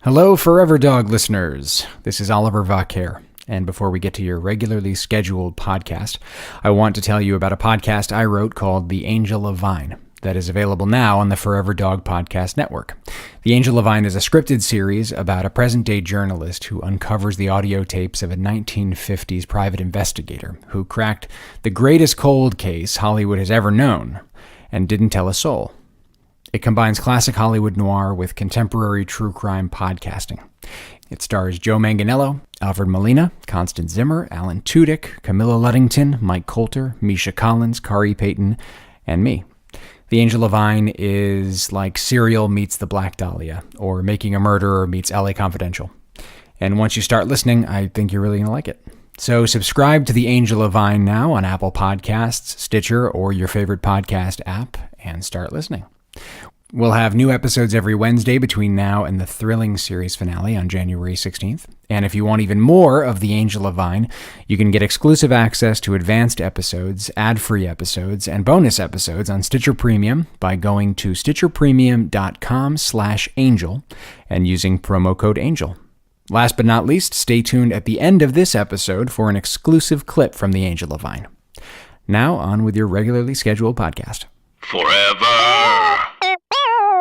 Hello, Forever Dog listeners. This is Oliver Vaquer. And before we get to your regularly scheduled podcast, I want to tell you about a podcast I wrote called The Angel of Vine that is available now on the Forever Dog Podcast Network. The Angel of Vine is a scripted series about a present-day journalist who uncovers the audio tapes of a 1950s private investigator who cracked the greatest cold case Hollywood has ever known and didn't tell a soul. It combines classic Hollywood noir with contemporary true crime podcasting. It stars Joe Manganiello, Alfred Molina, Constance Zimmer, Alan Tudyk, Camilla Luddington, Mike Coulter, Misha Collins, Kari Payton, and me. The Angel of Vine is like Serial meets The Black Dahlia, or Making a Murderer meets LA Confidential. And once you start listening, I think you're really going to like it. So subscribe to The Angel of Vine now on Apple Podcasts, Stitcher, or your favorite podcast app, and start listening. We'll have new episodes every Wednesday between now and the thrilling series finale on January 16th. And if you want even more of The Angel of Vine, you can get exclusive access to advanced episodes, ad-free episodes, and bonus episodes on Stitcher Premium by going to stitcherpremium.com/angel and using promo code ANGEL. Last but not least, stay tuned at the end of this episode for an exclusive clip from The Angel of Vine. Now, on with your regularly scheduled podcast. Forever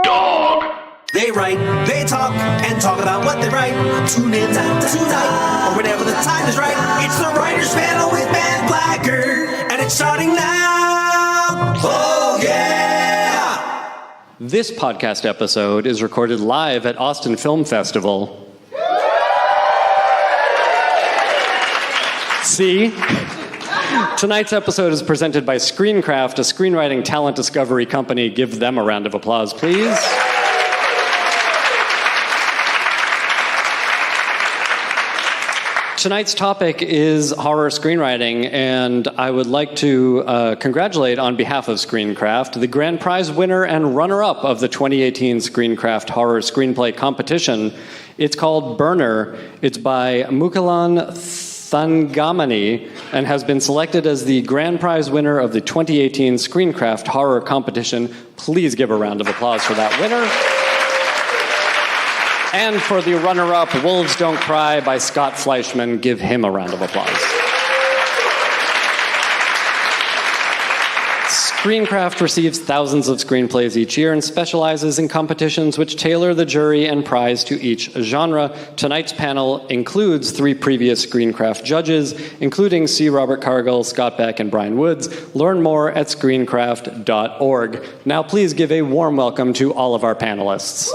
Dog. They write, they talk, and talk about what they write. Tune in tonight, or whenever the time is right. It's the Writers Panel with Ben Blacker, and it's starting now. Oh, yeah! This podcast episode is recorded live at Austin Film Festival. See? Tonight's episode is presented by Screencraft, a screenwriting talent discovery company. Give them a round of applause, please. Tonight's topic is horror screenwriting, and I would like to congratulate, on behalf of Screencraft, the grand prize winner and runner-up of the 2018 Screencraft Horror Screenplay Competition. It's called Burner. It's by Mukalan Thangamani and has been selected as the grand prize winner of the 2018 Screencraft Horror Competition. Please give a round of applause for that winner. And for the runner-up, Wolves Don't Cry by Scott Fleischman. Give him a round of applause. Screencraft receives thousands of screenplays each year and specializes in competitions which tailor the jury and prize to each genre. Tonight's panel includes 3 previous Screencraft judges, including C. Robert Cargill, Scott Beck, and Brian Woods. Learn more at screencraft.org. Now please give a warm welcome to all of our panelists.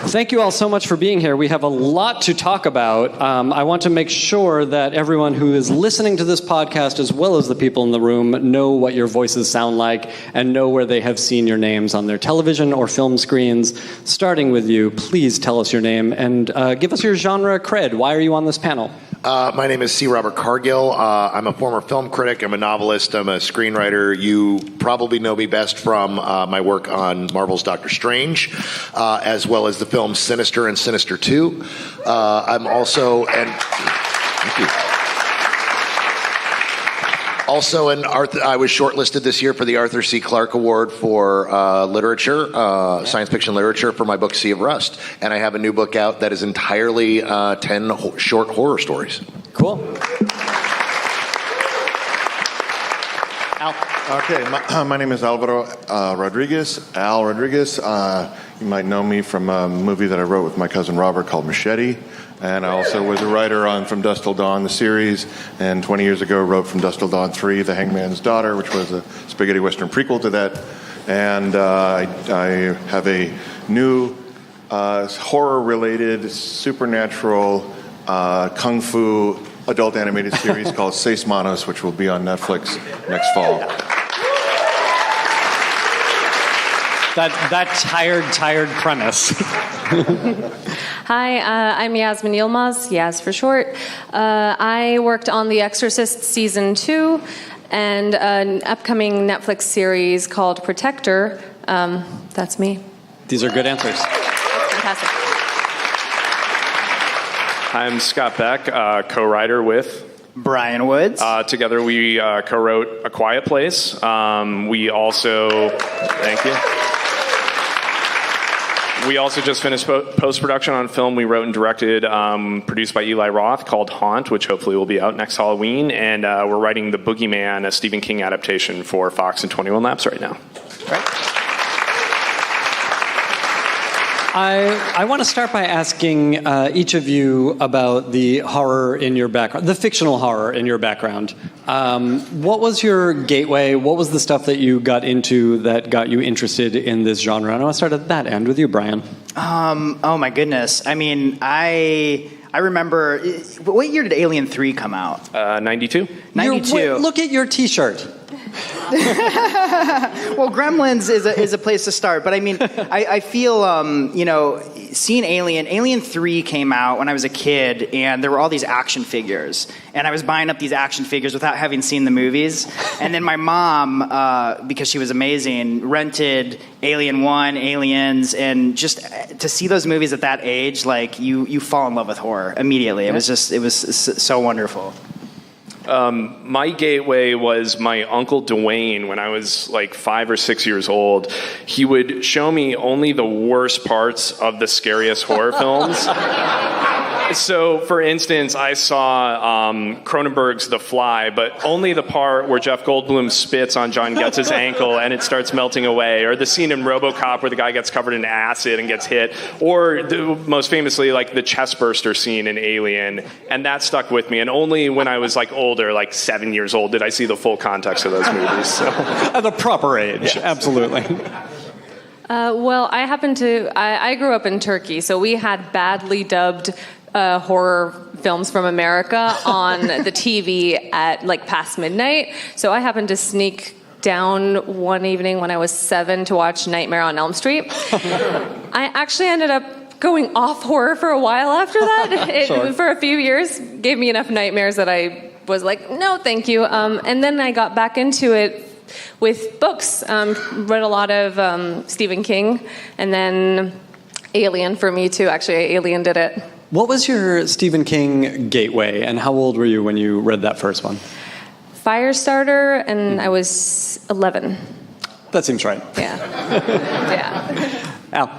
Thank you all so much for being here. We have a lot to talk about. I want to make sure that everyone who is listening to this podcast, as well as the people in the room, know what your voices sound like and know where they have seen your names on their television or film screens. Starting with you, please tell us your name and give us your genre cred. Why are you on this panel? My name is C. Robert Cargill. I'm a former film critic. I'm a novelist. I'm a screenwriter. You probably know me best from my work on Marvel's Doctor Strange, as well as the films Sinister and Sinister 2. I'm also thank you. Also, I was shortlisted this year for the Arthur C. Clarke Award for literature, science fiction literature, for my book Sea of Rust. And I have a new book out that is entirely 10 short horror stories. Cool. Al. Okay, my name is Alvaro Rodriguez. Al Rodriguez. You might know me from a movie that I wrote with my cousin Robert called Machete. And I also was a writer on From Dusk Till Dawn, the series, and 20 years ago wrote From Dusk Till Dawn 3, The Hangman's Daughter, which was a spaghetti western prequel to that. And I have a new horror-related, supernatural, kung fu adult animated series called Seis Manos, which will be on Netflix next fall. That tired premise. Hi, I'm Yasmin Yilmaz, Yaz for short. I worked on The Exorcist Season 2, and an upcoming Netflix series called Protector. That's me. These are good answers. Fantastic. I'm Scott Beck, co-writer with Brian Woods. Together we co-wrote A Quiet Place. We also, thank you. We also just finished post-production on a film we wrote and directed, produced by Eli Roth, called Haunt, which hopefully will be out next Halloween. And we're writing The Boogeyman, a Stephen King adaptation for Fox and 21 Labs right now. Right. I want to start by asking each of you about the horror in your background, the fictional horror in your background. What was your gateway? What was the stuff that you got into that got you interested in this genre? And I want to start at that end with you, Brian. Oh my goodness. I mean, I remember, what year did Alien 3 come out? 92. 92. Look at your T-shirt. Well, Gremlins is a place to start, but I mean, I feel, seeing Alien 3 came out when I was a kid, and there were all these action figures, and I was buying up these action figures without having seen the movies, and then my mom, because she was amazing, rented Alien 1, Aliens, and just to see those movies at that age, like, you fall in love with horror immediately. It was so wonderful. My gateway was my Uncle Dwayne when I was like 5 or 6 years old. He would show me only the worst parts of the scariest horror films. So, for instance, I saw Cronenberg's The Fly, but only the part where Jeff Goldblum spits on John Getz's ankle and it starts melting away, or the scene in RoboCop where the guy gets covered in acid and gets hit, or most famously, like the chestburster scene in Alien, and that stuck with me. And only when I was like older, like 7 years old, did I see the full context of those movies. So. At the proper age, yes. Absolutely. Well, I grew up in Turkey, so we had badly dubbed horror films from America on the TV at like past midnight. So I happened to sneak down one evening when I was 7 to watch Nightmare on Elm Street. I actually ended up going off horror for a while after that. Sure. For a few years, gave me enough nightmares that I was like, no, thank you. And then I got back into it with books. Read a lot of Stephen King, and then Alien for me too. Actually, Alien did it. What was your Stephen King gateway, and how old were you when you read that first one? Firestarter, and I was 11. That seems right. Yeah. Yeah. Al?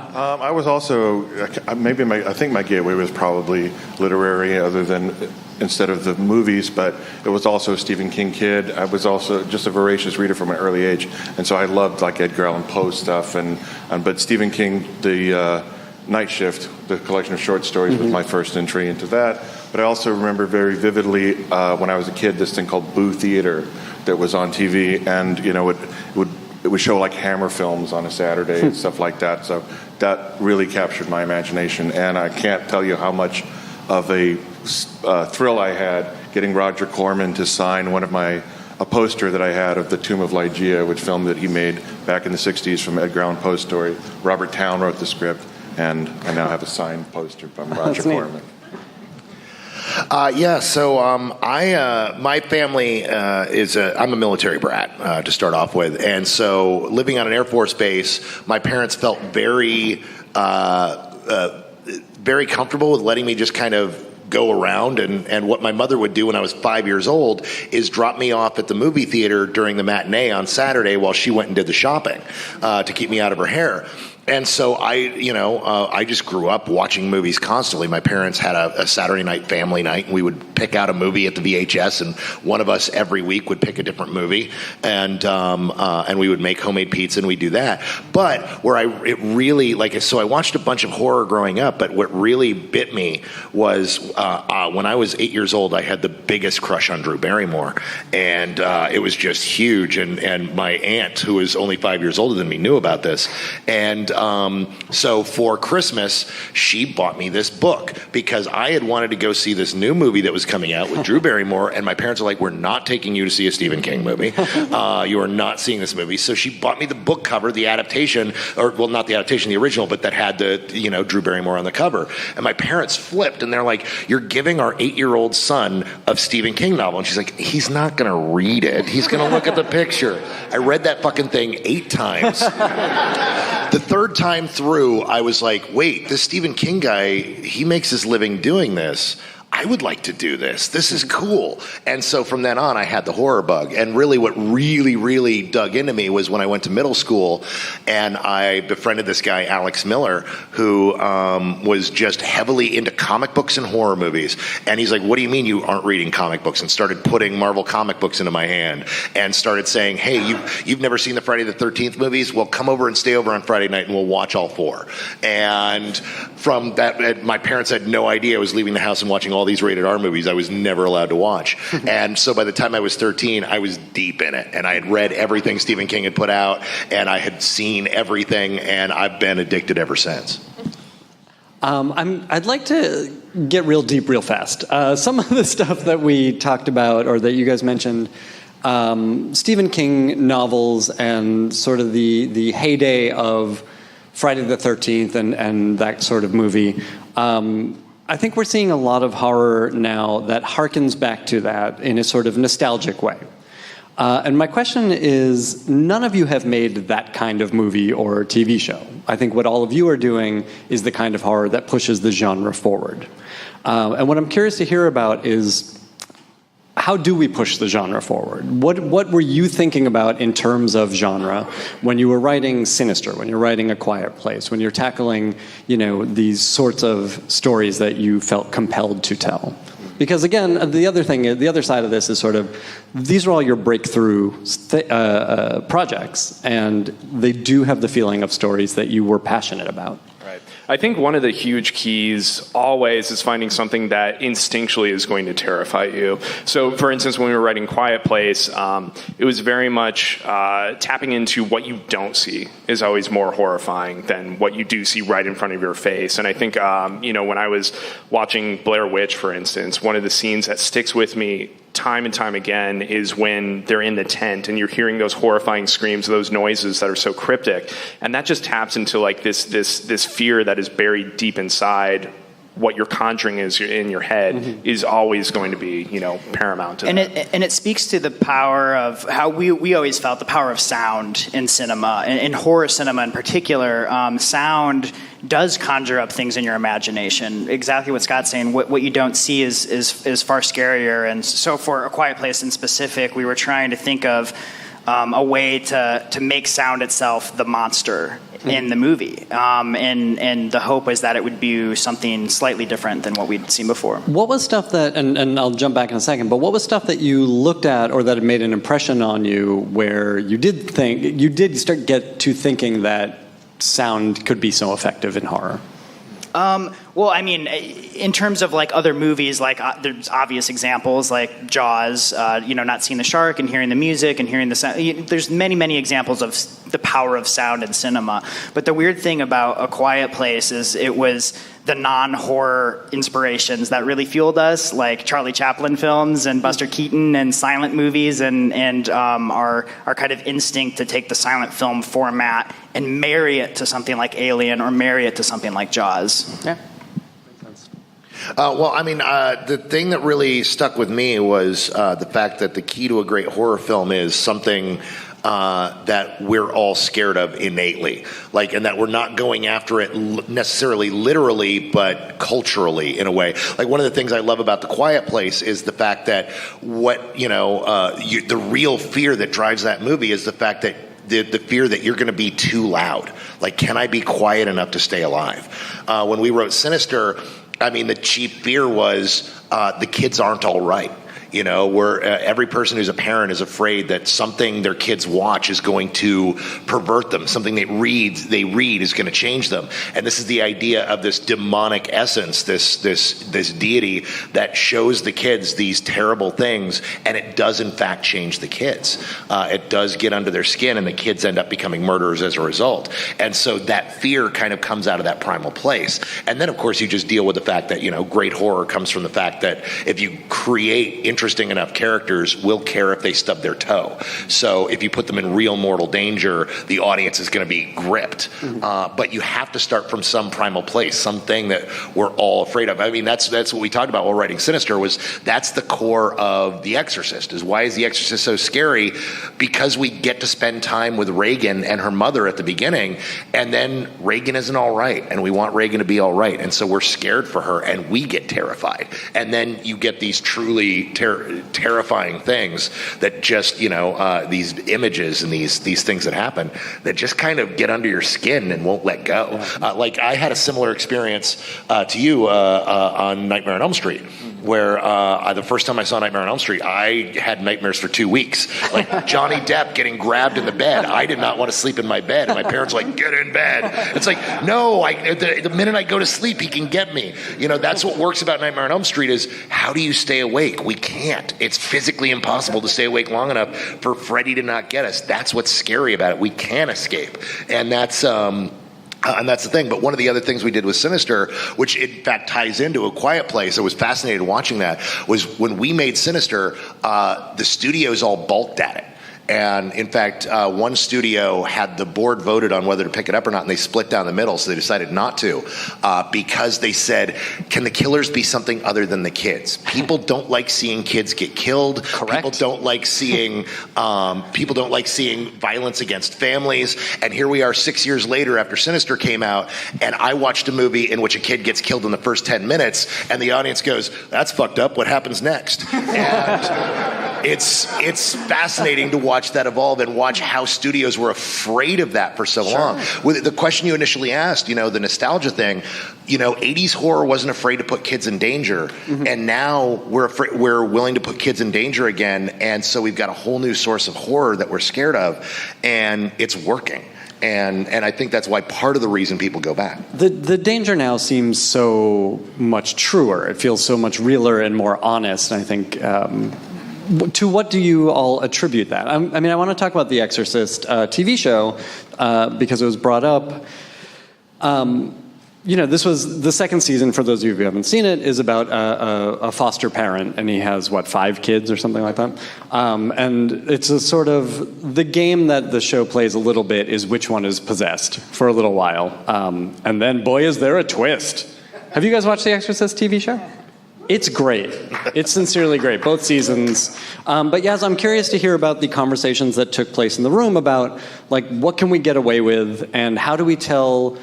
I was also, I think my gateway was probably literary, other than instead of the movies, but it was also a Stephen King kid. I was also just a voracious reader from an early age, and so I loved like Edgar Allan Poe stuff, but Stephen King, the Night Shift, the collection of short stories, was my first entry into that. But I also remember very vividly when I was a kid, this thing called Boo Theater that was on TV, and it would show like Hammer films on a Saturday and stuff like that. So that really captured my imagination, and I can't tell you how much of a thrill I had getting Roger Corman to sign a poster that I had of The Tomb of Ligeia, which film that he made back in the 60s from Edgar Allan Poe's story. Robert Towne wrote the script, and I now have a signed poster from Roger Corman. My family I'm a military brat to start off with, and so living on an Air Force base, my parents felt very comfortable with letting me just kind of go around, and what my mother would do when I was 5 years old is drop me off at the movie theater during the matinee on Saturday while she went and did the shopping to keep me out of her hair. And so I just grew up watching movies constantly. My parents had a Saturday night family night, and we would pick out a movie at the VHS, and one of us every week would pick a different movie, and we would make homemade pizza, and we'd do that. But so I watched a bunch of horror growing up, but what really bit me was when I was 8 years old, I had the biggest crush on Drew Barrymore, and it was just huge. And my aunt, who was only 5 years older than me, knew about this, and so for Christmas, she bought me this book because I had wanted to go see this new movie that was coming out with Drew Barrymore, and my parents are like, we're not taking you to see a Stephen King movie. You are not seeing this movie. So she bought me the book cover, the adaptation, or well, not the adaptation, the original, but that had the, Drew Barrymore on the cover. And my parents flipped, and they're like, you're giving our 8-year-old son a Stephen King novel. And she's like, he's not going to read it. He's going to look at the picture. I read that fucking thing 8 times. The third time through, I was like, wait, this Stephen King guy, he makes his living doing this. I would like to do this. This is cool. And so from then on, I had the horror bug. And really what really dug into me was when I went to middle school and I befriended this guy, Alex Miller, who was just heavily into comic books and horror movies. And he's like, what do you mean you aren't reading comic books? And started putting Marvel comic books into my hand and started saying, hey, you've never seen the Friday the 13th movies? Well, come over and stay over on Friday night and we'll watch all 4. And from that, my parents had no idea I was leaving the house and watching all these rated R movies I was never allowed to watch. And so by the time I was 13, I was deep in it. And I had read everything Stephen King had put out, and I had seen everything, and I've been addicted ever since. I'd like to get real deep real fast. Some of the stuff that we talked about or that you guys mentioned, Stephen King novels and sort of the heyday of Friday the 13th and that sort of movie. I think we're seeing a lot of horror now that harkens back to that in a sort of nostalgic way. And my question is, none of you have made that kind of movie or TV show. I think what all of you are doing is the kind of horror that pushes the genre forward. And what I'm curious to hear about is, how do we push the genre forward? What were you thinking about in terms of genre when you were writing Sinister, when you're writing A Quiet Place, when you're tackling, these sorts of stories that you felt compelled to tell? Because again, the other side of this is sort of, these are all your breakthrough projects, and they do have the feeling of stories that you were passionate about. I think one of the huge keys always is finding something that instinctually is going to terrify you. So, for instance, when we were writing Quiet Place, it was very much tapping into what you don't see is always more horrifying than what you do see right in front of your face. And I think, when I was watching Blair Witch, for instance, one of the scenes that sticks with me time and time again is when they're in the tent and you're hearing those horrifying screams, those noises that are so cryptic, and that just taps into like this fear that is buried deep inside. What you're conjuring is in your head is always going to be, paramount. And it speaks to the power of how we always felt the power of sound in cinema, and in horror cinema in particular. Sound does conjure up things in your imagination. Exactly what Scott's saying. What you don't see is far scarier. And so for A Quiet Place in specific, we were trying to think of a way to make sound itself the monster in the movie. And the hope was that it would be something slightly different than what we'd seen before. What was stuff that, and I'll jump back in a second, but what was stuff that you looked at or that had made an impression on you where you did get to thinking that sound could be so effective in horror? Well, I mean, in terms of like other movies, like there's obvious examples like Jaws, not seeing the shark and hearing the music and hearing the sound. There's many examples of the power of sound in cinema. But the weird thing about A Quiet Place is it was the non-horror inspirations that really fueled us, like Charlie Chaplin films and Buster Keaton and silent movies, and our kind of instinct to take the silent film format and marry it to something like Alien or marry it to something like Jaws. Yeah. The thing that really stuck with me was the fact that the key to a great horror film is something that we're all scared of innately, and that we're not going after it necessarily literally, but culturally in a way. Like one of the things I love about The Quiet Place is the fact that the real fear that drives that movie is the fact that the fear that you're going to be too loud. Like, can I be quiet enough to stay alive? When we wrote Sinister, the chief fear was the kids aren't all right. You know, where every person who's a parent is afraid that something their kids watch is going to pervert them. Something they read is going to change them. And this is the idea of this demonic essence, this deity that shows the kids these terrible things, and it does in fact change the kids. It does get under their skin, and the kids end up becoming murderers as a result. And so that fear kind of comes out of that primal place. And then, of course, you just deal with the fact that, you know, great horror comes from the fact that if you create interesting enough characters, we'll care if they stub their toe. So if you put them in real mortal danger, the audience is going to be gripped. But you have to start from some primal place, something that we're all afraid of. I mean, that's what we talked about while writing Sinister, was that's the core of The Exorcist, is why is The Exorcist so scary? Because we get to spend time with Reagan and her mother at the beginning, and then Reagan isn't all right, and we want Reagan to be all right, and so we're scared for her, and we get terrified. And then you get these truly terrifying things that just, you know, these images and these things that happen that just kind of get under your skin and won't let go. Like I had a similar experience to you on Nightmare on Elm Street, where the first time I saw Nightmare on Elm Street, I had nightmares for 2 weeks. Like Johnny Depp getting grabbed in the bed. I did not want to sleep in my bed, and my parents were like, get in bed. It's like, no, the minute I go to sleep, he can get me. You know, that's what works about Nightmare on Elm Street is, how do you stay awake? We can't. It's physically impossible to stay awake long enough for Freddy to not get us. That's what's scary about it. We can't escape. And that's the thing. But one of the other things we did with Sinister, which in fact ties into A Quiet Place, I was fascinated watching that, was when we made Sinister, the studios all balked at it. And in fact, one studio had the board voted on whether to pick it up or not, and they split down the middle, so they decided not to, because they said, can the killers be something other than the kids? People don't like seeing kids get killed. Correct. People don't like seeing violence against families. And here we are 6 years later after Sinister came out, and I watched a movie in which a kid gets killed in the first 10 minutes, and the audience goes, that's fucked up, what happens next? And it's fascinating to watch that evolve and watch how studios were afraid of that for so long. With the question you initially asked, you know, the nostalgia thing, you know, 80s horror wasn't afraid to put kids in danger, and now we're willing to put kids in danger again, and so we've got a whole new source of horror that we're scared of, and it's working. And I think that's why part of the reason people go back. The danger now seems so much truer. It feels so much realer and more honest. And I think, to what do you all attribute that? I mean, I want to talk about The Exorcist TV show because it was brought up. You know, this was the second season, for those of you who haven't seen it, is about a foster parent, and he has, 5 kids or something like that? And it's a sort of, the game that the show plays a little bit is which one is possessed for a little while. And then, boy, is there a twist. Have you guys watched The Exorcist TV show? It's great. It's sincerely great, both seasons. But yes, I'm curious to hear about the conversations that took place in the room about, like, what can we get away with, and how do we tell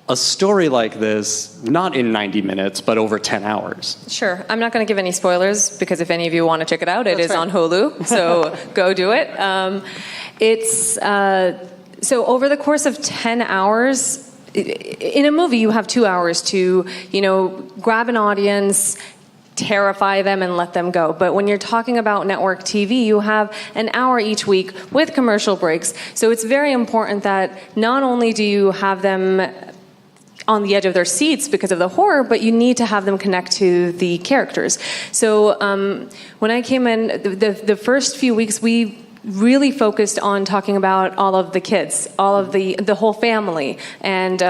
a story like this, not in 90 minutes, but over 10 hours? Sure. I'm not going to give any spoilers, because if any of you want to check it out, it is on Hulu, so go do it. So over the course of 10 hours, in a movie, you have 2 hours to, you know, grab an audience, terrify them, and let them go. But when you're talking about network TV, you have an hour each week with commercial breaks. So it's very important that not only do you have them on the edge of their seats because of the horror, but you need to have them connect to the characters. So when I came in, the first few weeks, we really focused on talking about all of the kids, all of the whole family, and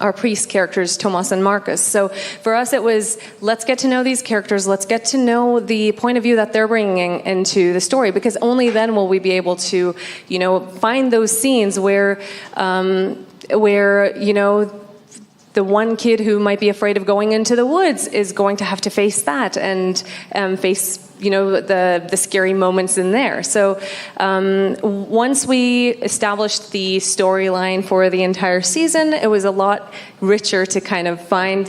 our priest characters, Tomas and Marcus. So for us, it was, let's get to know these characters, let's get to know the point of view that they're bringing into the story, because only then will we be able to, you know, find those scenes where you know, the one kid who might be afraid of going into the woods is going to have to face that and face, you know, the scary moments in there. So once we established the storyline for the entire season, it was a lot richer to kind of find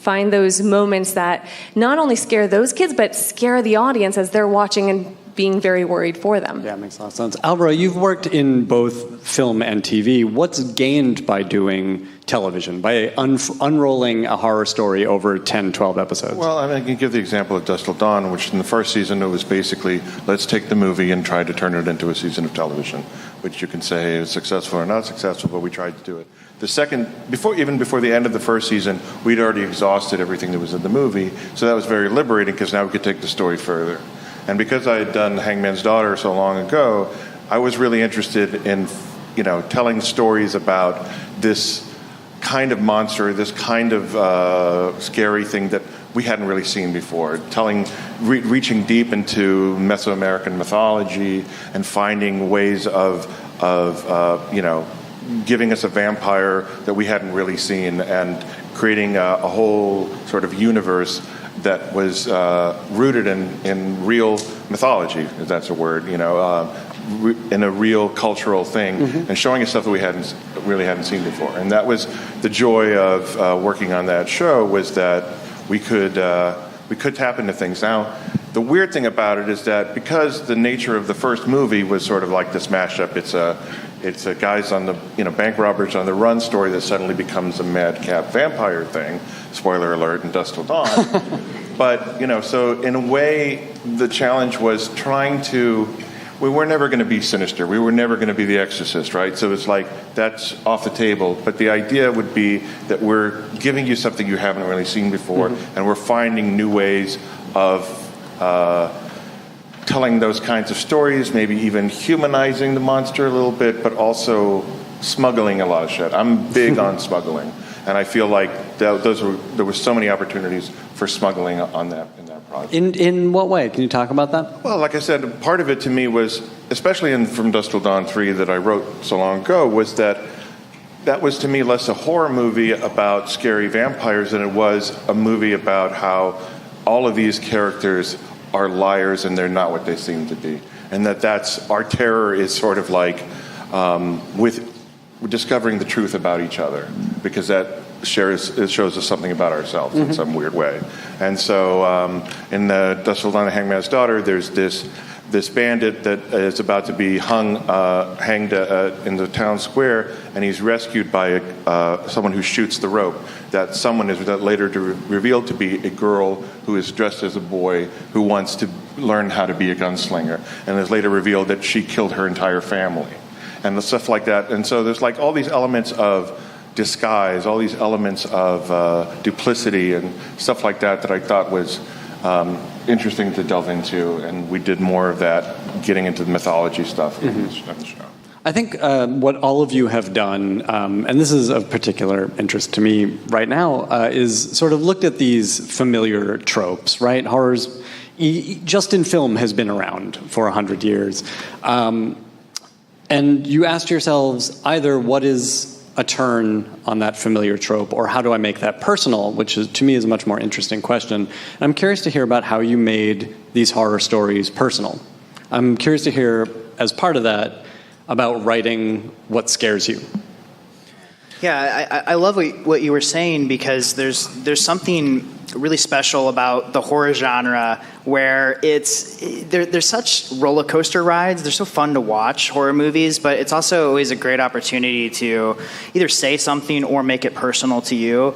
those moments that not only scare those kids, but scare the audience as they're watching and being very worried for them. Yeah, makes a lot of sense. Alvaro, you've worked in both film and TV. What's gained by doing television, by unrolling a horror story over 10, 12 episodes? Well, I can give the example of Dust Till Dawn, which in the first season it was basically, let's take the movie and try to turn it into a season of television, which you can say is successful or not successful, but we tried to do it. The second, even before the end of the first season, we'd already exhausted everything that was in the movie, so that was very liberating because now we could take the story further. And because I had done Hangman's Daughter so long ago, I was really interested in, telling stories about this kind of monster, this kind of scary thing that we hadn't really seen before. Reaching deep into Mesoamerican mythology and finding ways of giving us a vampire that we hadn't really seen and creating a whole sort of universe that was rooted in real mythology, if that's a word, in a real cultural thing, and showing us stuff that we really hadn't seen before. And that was the joy of working on that show, was that we could tap into things. Now, the weird thing about it is that because the nature of the first movie was sort of like this mashup, it's a guys on the bank robbers on the run story that suddenly becomes a madcap vampire thing. Spoiler alert! In Dust Till Dawn. But so in a way, the challenge was trying to. We were never going to be Sinister. We were never going to be The Exorcist, right? So it's like that's off the table. But the idea would be that we're giving you something you haven't really seen before, and we're finding new ways of telling those kinds of stories, maybe even humanizing the monster a little bit, but also smuggling a lot of shit. I'm big on smuggling, and I feel like there were so many opportunities for smuggling in that project. In what way? Can you talk about that? Well, like I said, part of it to me was, especially from Dust Till Dawn 3 that I wrote so long ago, was that was to me less a horror movie about scary vampires than it was a movie about how all of these characters are liars and they're not what they seem to be. And that's our terror is sort of like with discovering the truth about each other, because it shows us something about ourselves in some weird way. And so in the Dust Till Dawn, The Hangman's Daughter, there's this bandit that is about to be hanged in the town square, and he's rescued by someone who shoots the rope. That someone is later revealed to be a girl who is dressed as a boy who wants to learn how to be a gunslinger, and is later revealed that she killed her entire family, and the stuff like that. And so there's like all these elements of disguise, all these elements of duplicity and stuff like that I thought was interesting to delve into, and we did more of that, getting into the mythology stuff in the show. I think what all of you have done, and this is of particular interest to me right now, is sort of looked at these familiar tropes, right? Horrors, just in film, has been around for 100 years. And you asked yourselves either what is a turn on that familiar trope, or how do I make that personal, which is, to me, is a much more interesting question. And I'm curious to hear about how you made these horror stories personal. I'm curious to hear, as part of that, about writing what scares you. Yeah, I love what you were saying, because there's something really special about the horror genre where they're such roller coaster rides. They're so fun to watch, horror movies, but it's also always a great opportunity to either say something or make it personal to you.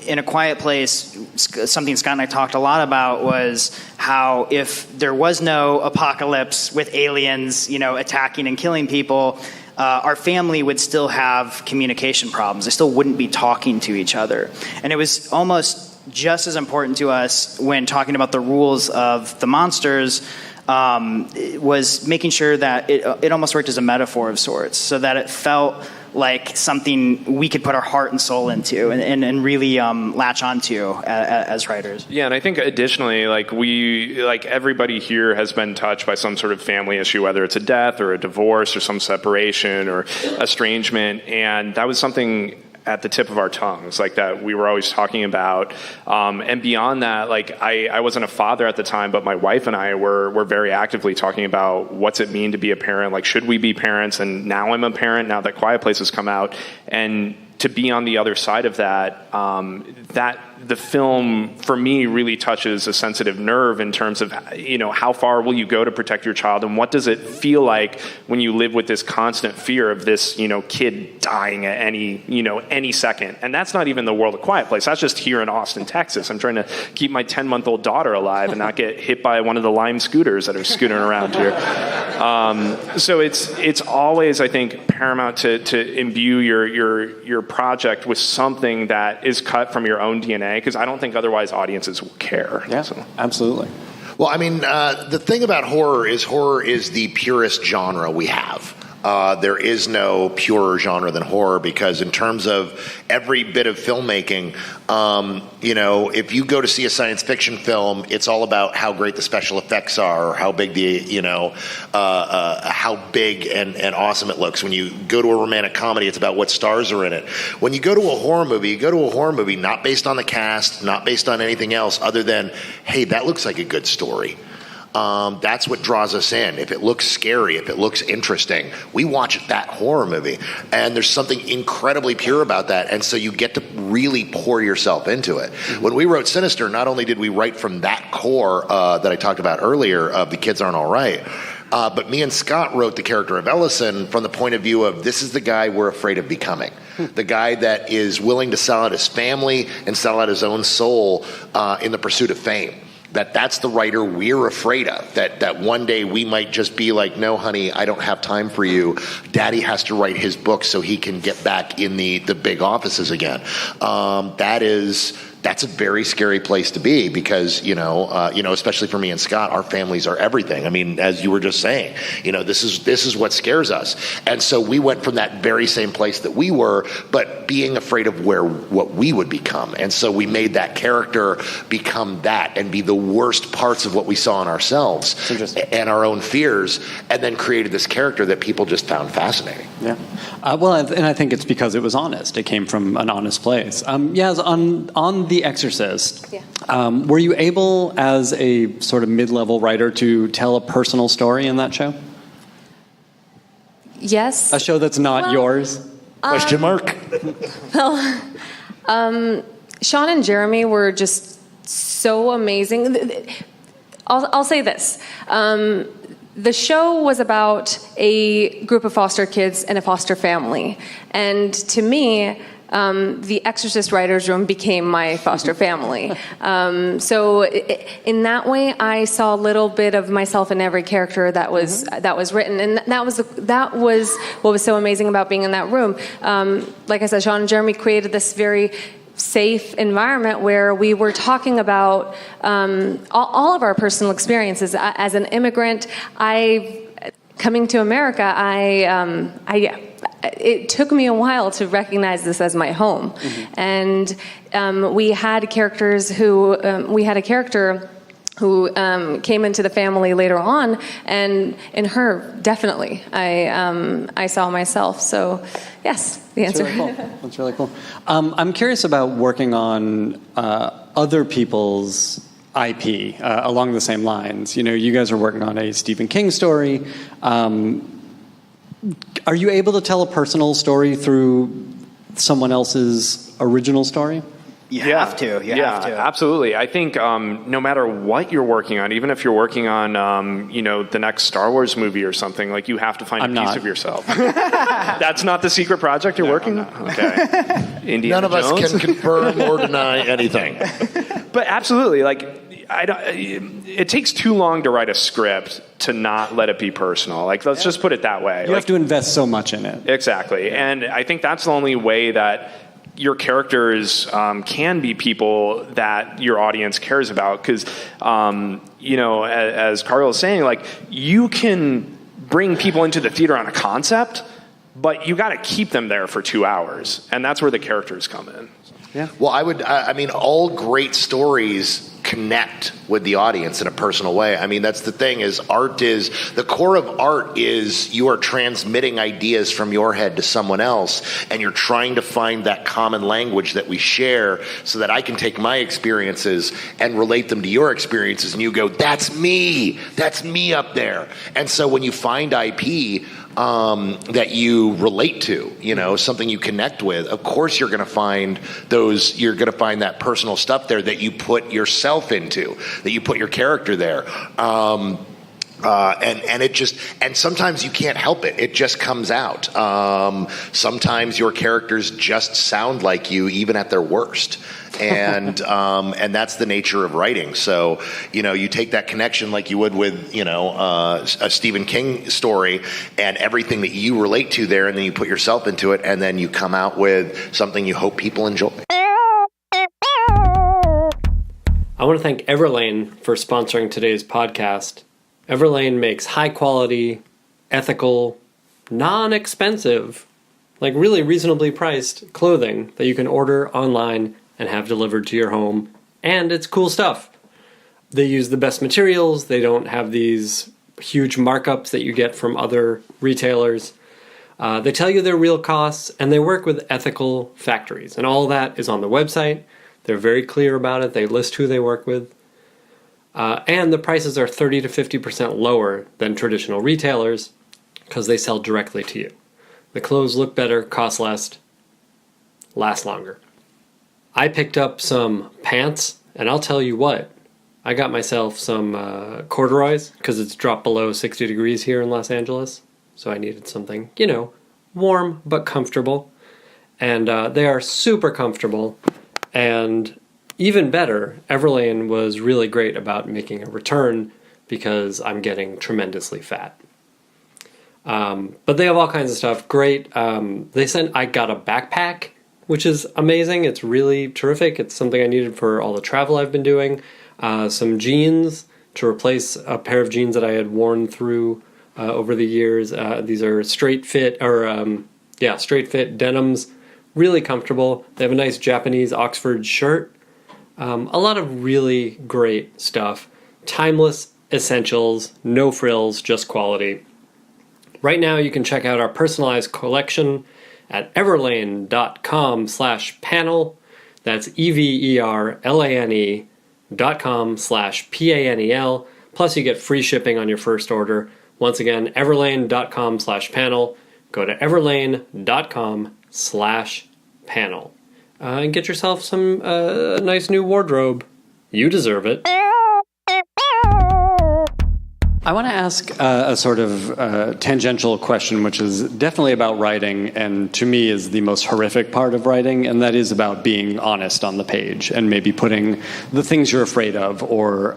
In A Quiet Place, something Scott and I talked a lot about was how if there was no apocalypse with aliens, attacking and killing people, our family would still have communication problems. They still wouldn't be talking to each other. And it was almost just as important to us when talking about the rules of the monsters, was making sure that it almost worked as a metaphor of sorts, so that it felt like something we could put our heart and soul into and really latch onto as writers. Yeah, and I think additionally, everybody here has been touched by some sort of family issue, whether it's a death or a divorce or some separation or estrangement, and that was something at the tip of our tongues, like that we were always talking about. And beyond that, I wasn't a father at the time, but my wife and I were very actively talking about what's it mean to be a parent, should we be parents? And now I'm a parent, now that Quiet Place has come out. And to be on the other side of that, that the film, for me, really touches a sensitive nerve in terms of, how far will you go to protect your child, and what does it feel like when you live with this constant fear of this, kid dying at any second. And that's not even the world of Quiet Place. That's just here in Austin, Texas. I'm trying to keep my 10-month-old daughter alive and not get hit by one of the Lime scooters that are scooting around here. So it's always, I think, paramount to imbue your project with something that is cut from your own DNA, because I don't think otherwise audiences will care. Yeah, so. Absolutely. Well, I mean, the thing about horror is the purest genre we have. There is no purer genre than horror, because in terms of every bit of filmmaking, if you go to see a science fiction film, it's all about how great the special effects are, or how big how big and awesome it looks. When you go to a romantic comedy, it's about what stars are in it. When you go to a horror movie, you go to a horror movie not based on the cast, not based on anything else other than, hey, that looks like a good story. That's what draws us in. If it looks scary, if it looks interesting, we watch that horror movie. And there's something incredibly pure about that. And so you get to really pour yourself into it. Mm-hmm. When we wrote Sinister, not only did we write from that core that I talked about earlier of The Kids Aren't All Right, but me and Scott wrote the character of Ellison from the point of view of, this is the guy we're afraid of becoming. The guy that is willing to sell out his family and sell out his own soul in the pursuit of fame. That's the writer we're afraid of, that one day we might just be like, no, honey, I don't have time for you. Daddy has to write his book so he can get back in the big offices again. That's a very scary place to be, because, especially for me and Scott, our families are everything. I mean, as you were just saying, this is what scares us. And so we went from that very same place that we were, but being afraid of what we would become. And so we made that character become that and be the worst parts of what we saw in ourselves and our own fears, and then created this character that people just found fascinating. Yeah. And I think it's because it was honest. It came from an honest place. On The Exorcist, were you able, as a sort of mid-level writer, to tell a personal story in that show? Yes. A show that's not yours? Question mark? Well, Sean and Jeremy were just so amazing. I'll say this. The show was about a group of foster kids and a foster family. And to me, the Exorcist writers' room became my foster family. So in that way, I saw a little bit of myself in every character that was written, and that was what was so amazing about being in that room. Like I said, Sean and Jeremy created this very safe environment where we were talking about all of our personal experiences. As an immigrant, coming to America, it took me a while to recognize this as my home. Mm-hmm. And we had characters who, we had a character who came into the family later on, and in her, definitely, I saw myself. So, yes, the answer. That's really cool. That's really cool. I'm curious about working on other people's IP along the same lines. You guys are working on a Stephen King story. Are you able to tell a personal story through someone else's original story? You have to. Absolutely. I think no matter what you're working on, even if you're working on, the next Star Wars movie or something, like, you have to find a piece of yourself. That's not the secret project you're working on? Okay. Indiana None of Jones? us can confirm or deny anything. But absolutely, it takes too long to write a script to not let it be personal. Let's just put it that way. You have to invest so much in it. Exactly. And I think that's the only way that your characters can be people that your audience cares about. Because, as Carl was saying, you can bring people into the theater on a concept, but you got to keep them there for 2 hours. And that's where the characters come in. Yeah. Well, all great stories connect with the audience in a personal way. I mean, that's the thing, the core of art is you are transmitting ideas from your head to someone else, and you're trying to find that common language that we share so that I can take my experiences and relate them to your experiences, and you go, that's me up there. And so when you find IP, that you relate to, something you connect with, of course you're going to find that personal stuff there that you put yourself into, that you put your character there. And sometimes you can't help it. It just comes out. Sometimes your characters just sound like you, even at their worst. And that's the nature of writing. So, you take that connection like you would with, a Stephen King story and everything that you relate to there, and then you put yourself into it, and then you come out with something you hope people enjoy. I want to thank Everlane for sponsoring today's podcast. Everlane makes high-quality, ethical, non-expensive, like really reasonably priced clothing that you can order online and have delivered to your home, and it's cool stuff. They use the best materials, they don't have these huge markups that you get from other retailers. They tell you their real costs, and they work with ethical factories, and all that is on the website. They're very clear about it, they list who they work with. And the prices are 30 to 50% lower than traditional retailers because they sell directly to you. The clothes look better, cost less, last longer. I picked up some pants, and I'll tell you what, I got myself some corduroys because it's dropped below 60 degrees here in Los Angeles. So I needed something, warm but comfortable. And they are super comfortable. And even better, Everlane was really great about making a return because I'm getting tremendously fat. But they have all kinds of stuff. Great. I got a backpack, which is amazing. It's really terrific. It's something I needed for all the travel I've been doing. Some jeans to replace a pair of jeans that I had worn through over the years. These are straight fit denims. Really comfortable. They have a nice Japanese Oxford shirt. A lot of really great stuff. Timeless essentials, no frills, just quality. Right now you can check out our personalized collection at everlane.com/panel. That's everlane.com/panel. Plus you get free shipping on your first order. Once again, everlane.com/panel. Go to everlane.com/panel. And get yourself some nice new wardrobe. You deserve it. I want to ask a sort of tangential question, which is definitely about writing, and to me is the most horrific part of writing, and that is about being honest on the page and maybe putting the things you're afraid of or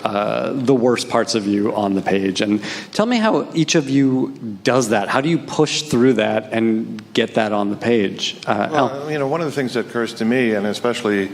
the worst parts of you on the page. And tell me how each of you does that. How do you push through that and get that on the page? Well, one of the things that occurs to me, and especially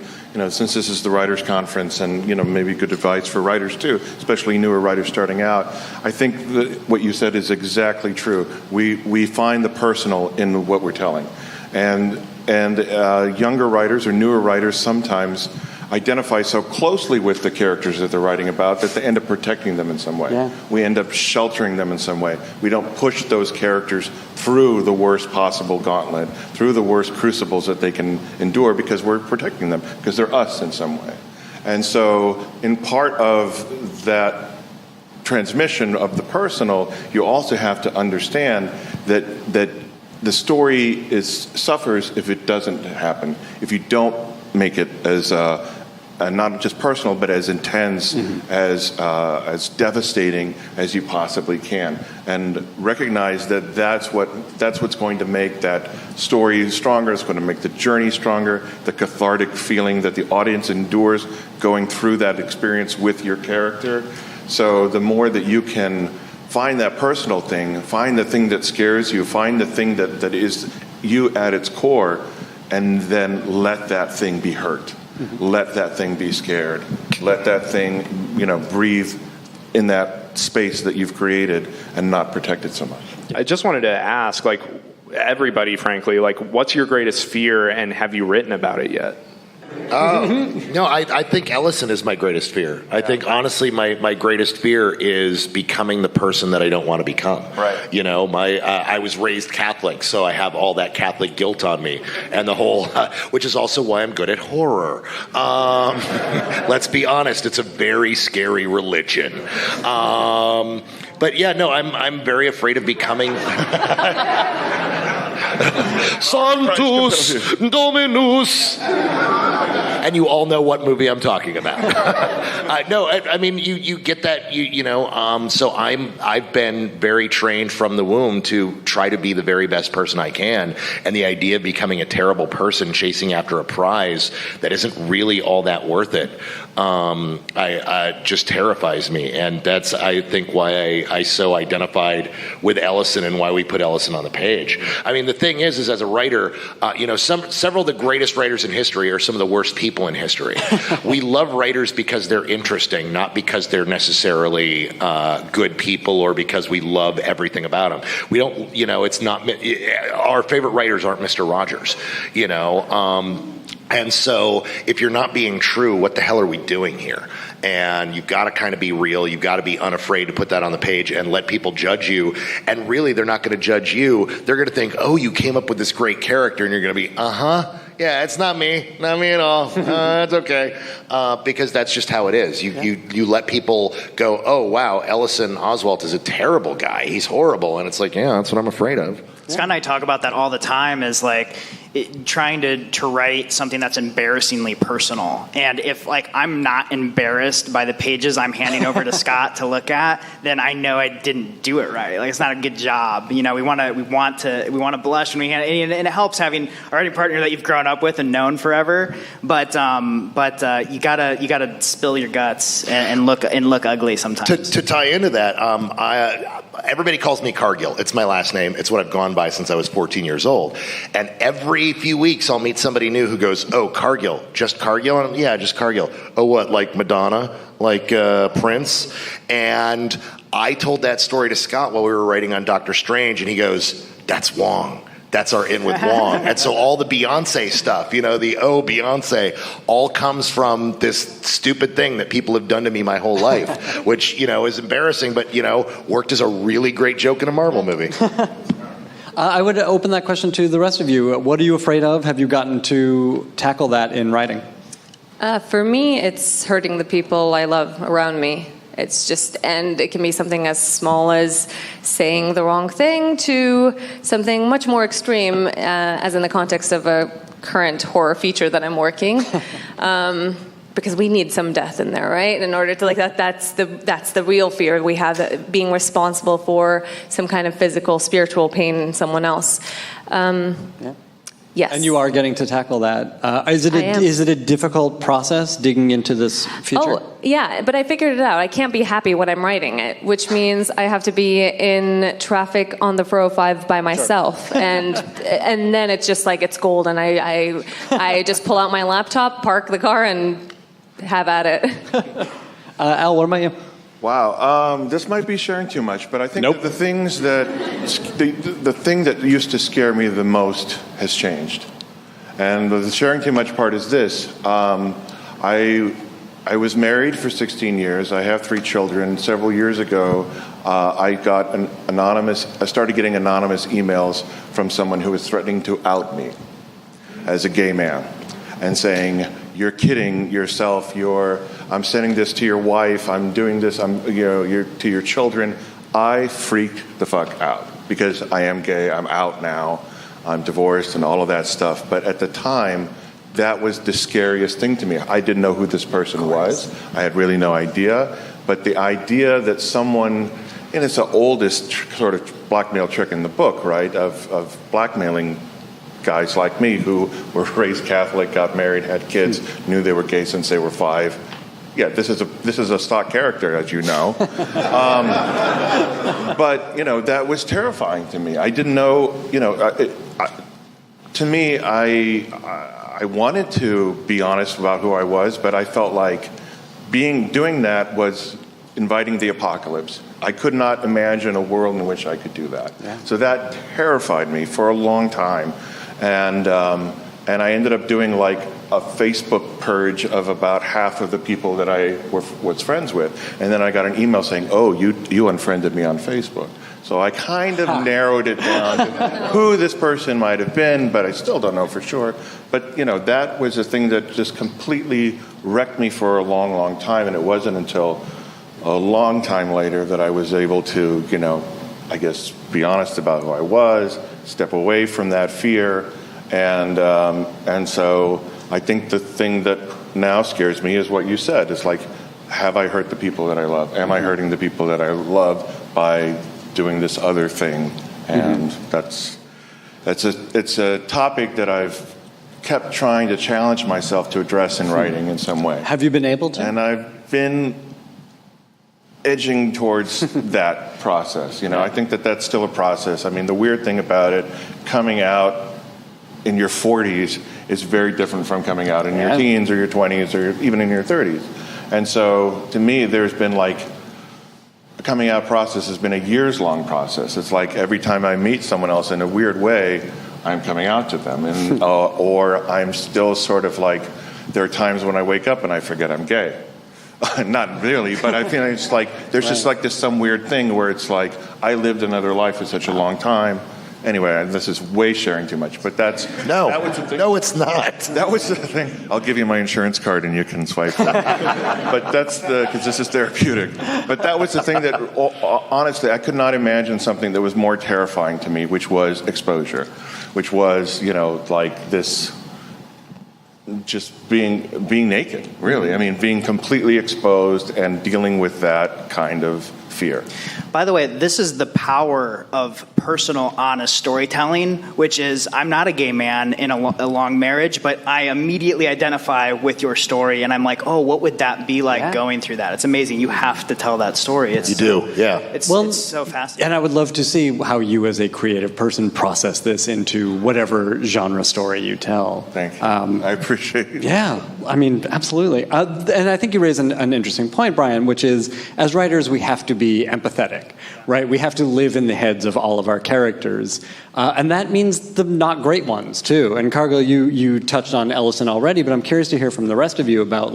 since this is the writers' conference, and maybe good advice for writers too, especially newer writers starting out. I think that what you said is exactly true. We find the personal in what we're telling, and younger writers or newer writers sometimes identify so closely with the characters that they're writing about that they end up protecting them in some way. Yeah. We end up sheltering them in some way. We don't push those characters through the worst possible gauntlet, through the worst crucibles that they can endure because we're protecting them, because they're us in some way. And so in part of that transmission of the personal, you also have to understand that the story suffers if it doesn't happen, if you don't make it as not just personal, but as intense, as devastating as you possibly can, and recognize that that's what's going to make that story stronger. It's going to make the journey stronger. The cathartic feeling that the audience endures going through that experience with your character. So the more that you can find that personal thing, find the thing that scares you, find the thing that is you at its core, and then let that thing be hurt. Let that thing be scared. Let that thing, breathe in that space that you've created and not protect it so much. I just wanted to ask, everybody, frankly, what's your greatest fear, and have you written about it yet? No, I think Ellison is my greatest fear. I think, honestly, my greatest fear is becoming the person that I don't want to become. Right. I was raised Catholic, so I have all that Catholic guilt on me, and the whole, which is also why I'm good at horror. Let's be honest, it's a very scary religion. But yeah, no, I'm very afraid of becoming. Sanctus Dominus. And you all know what movie I'm talking about. No, I mean you get that. So I've been very trained from the womb to try to be the very best person I can, and the idea of becoming a terrible person chasing after a prize that isn't really all that worth it, just terrifies me, and that's I think why I so identified with Ellison and why we put Ellison on the page. I mean, the thing is as a writer, several of the greatest writers in history are some of the worst people in history. We love writers because they're interesting, not because they're necessarily good people or because we love everything about them. We don't, it's not, our favorite writers aren't Mr. Rogers, and so if you're not being true, what the hell are we doing here? And you've got to kind of be real. You've got to be unafraid to put that on the page and let people judge you. And really, they're not going to judge you. They're going to think, oh, you came up with this great character. And you're going to be, yeah, it's not me. Not me at all. It's okay. Because that's just how it is. You let people go, oh, wow, Ellison Oswalt is a terrible guy. He's horrible. And it's like, yeah, that's what I'm afraid of. Scott and I talk about that all the time, is like trying to write something that's embarrassingly personal. And if I'm not embarrassed by the pages I'm handing over to Scott to look at, then I know I didn't do it right. It's not a good job. We want to blush when we hand it, and it helps having a writing partner that you've grown up with and known forever. But you gotta spill your guts and look ugly sometimes. To tie into that, everybody calls me Cargill. It's my last name. It's what I've gone by since I was 14 years old. And every few weeks I'll meet somebody new who goes, oh, Cargill. Just Cargill? And yeah, just Cargill. Oh, what, like Madonna? Like Prince? And I told that story to Scott while we were writing on Doctor Strange, and he goes, that's Wong. That's our in with Wong. And so all the Beyonce stuff, the Beyonce, all comes from this stupid thing that people have done to me my whole life, which, is embarrassing, but, worked as a really great joke in a Marvel movie. I would open that question to the rest of you. What are you afraid of? Have you gotten to tackle that in writing? For me, it's hurting the people I love around me. It's just, and it can be something as small as saying the wrong thing to something much more extreme, as in the context of a current horror feature that I'm working. Because we need some death in there, right? In order to that's the real fear we have, that being responsible for some kind of physical, spiritual pain in someone else. Yes. And you are getting to tackle that. Is it a difficult process digging into this feature? Oh, yeah, but I figured it out. I can't be happy when I'm writing it, which means I have to be in traffic on the 405 by myself. Sure. and then it's just it's gold, and I just pull out my laptop, park the car, and have at it. Al, what about you? Wow, this might be sharing too much, but I think that the thing that used to scare me the most has changed. And the sharing too much part is this. I was married for 16 years. I have 3 children. Several years ago, I started getting anonymous emails from someone who was threatening to out me as a gay man and saying, you're kidding yourself, I'm sending this to your wife, I'm doing this, you're to your children. I freaked the fuck out because I am gay, I'm out now, I'm divorced and all of that stuff. But at the time, that was the scariest thing to me. I didn't know who this person was. I had really no idea. But the idea that someone, and it's the oldest sort of blackmail trick in the book, right, of blackmailing guys like me who were raised Catholic, got married, had kids, knew they were gay since they were 5. Yeah, this is a stock character, as you know. But that was terrifying to me. I didn't know. To me, I wanted to be honest about who I was, but I felt like doing that was inviting the apocalypse. I could not imagine a world in which I could do that. Yeah. So that terrified me for a long time. And I ended up doing a Facebook purge of about half of the people that I was friends with. And then I got an email saying, oh, you unfriended me on Facebook. So I kind of narrowed it down to who this person might have been, but I still don't know for sure. But, that was a thing that just completely wrecked me for a long, long time. And it wasn't until a long time later that I was able to, I guess, be honest about who I was, step away from that fear, and so I think the thing that now scares me is what you said. It's like, have I hurt the people that I love? Am I hurting the people that I love by doing this other thing? And it's a topic that I've kept trying to challenge myself to address in writing in some way. Have you been able to? And I've been edging towards that process. I think that that's still a process. I mean, the weird thing about it, coming out in your 40s is very different from coming out in your teens or your 20s or even in your 30s. And so, to me, there's been the coming out process has been a years-long process. It's like every time I meet someone else in a weird way, I'm coming out to them. And or I'm still sort of there are times when I wake up and I forget I'm gay. Not really, but I think it's there's just this some weird thing where it's I lived another life for such a long time. Anyway, this is way sharing too much, but that was the thing. No, it's not. That was the thing. I'll give you my insurance card and you can swipe it. But because this is therapeutic. But that was the thing that, honestly, I could not imagine something that was more terrifying to me, which was exposure, which was, this just being naked, really. I mean, being completely exposed and dealing with that kind of fear. By the way, this is the power of personal, honest storytelling, which is, I'm not a gay man in a long marriage, but I immediately identify with your story, and I'm like, oh, what would that be like going through that? It's amazing. You have to tell that story. You do, yeah. It's so fascinating. And I would love to see how you as a creative person process this into whatever genre story you tell. Thank you. I appreciate it. Yeah, I mean, absolutely. And I think you raise an interesting point, Brian, which is, as writers, we have to be empathetic, right? We have to live in the heads of all of our characters. And that means the not great ones, too. And Cargill, you touched on Ellison already, but I'm curious to hear from the rest of you about,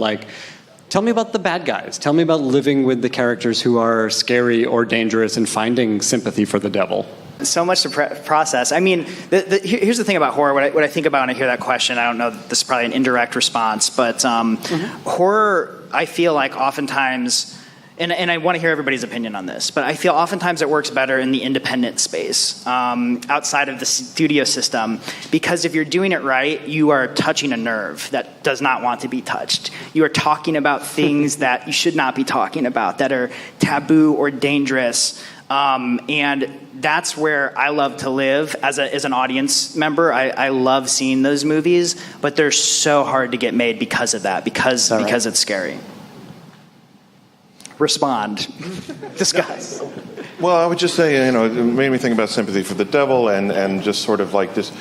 tell me about the bad guys. Tell me about living with the characters who are scary or dangerous and finding sympathy for the devil. So much to process. I mean, here's the thing about horror. What I think about when I hear that question, I don't know, this is probably an indirect response, but horror, I feel like oftentimes, and I want to hear everybody's opinion on this, but I feel oftentimes it works better in the independent space, outside of the studio system, because if you're doing it right, you are touching a nerve that does not want to be touched. You are talking about things that you should not be talking about, that are taboo or dangerous. And that's where I love to live as an audience member. I love seeing those movies, but they're so hard to get made because of that, because it's scary. Respond. Discuss. Well, I would just say, it made me think about sympathy for the devil and just sort of this.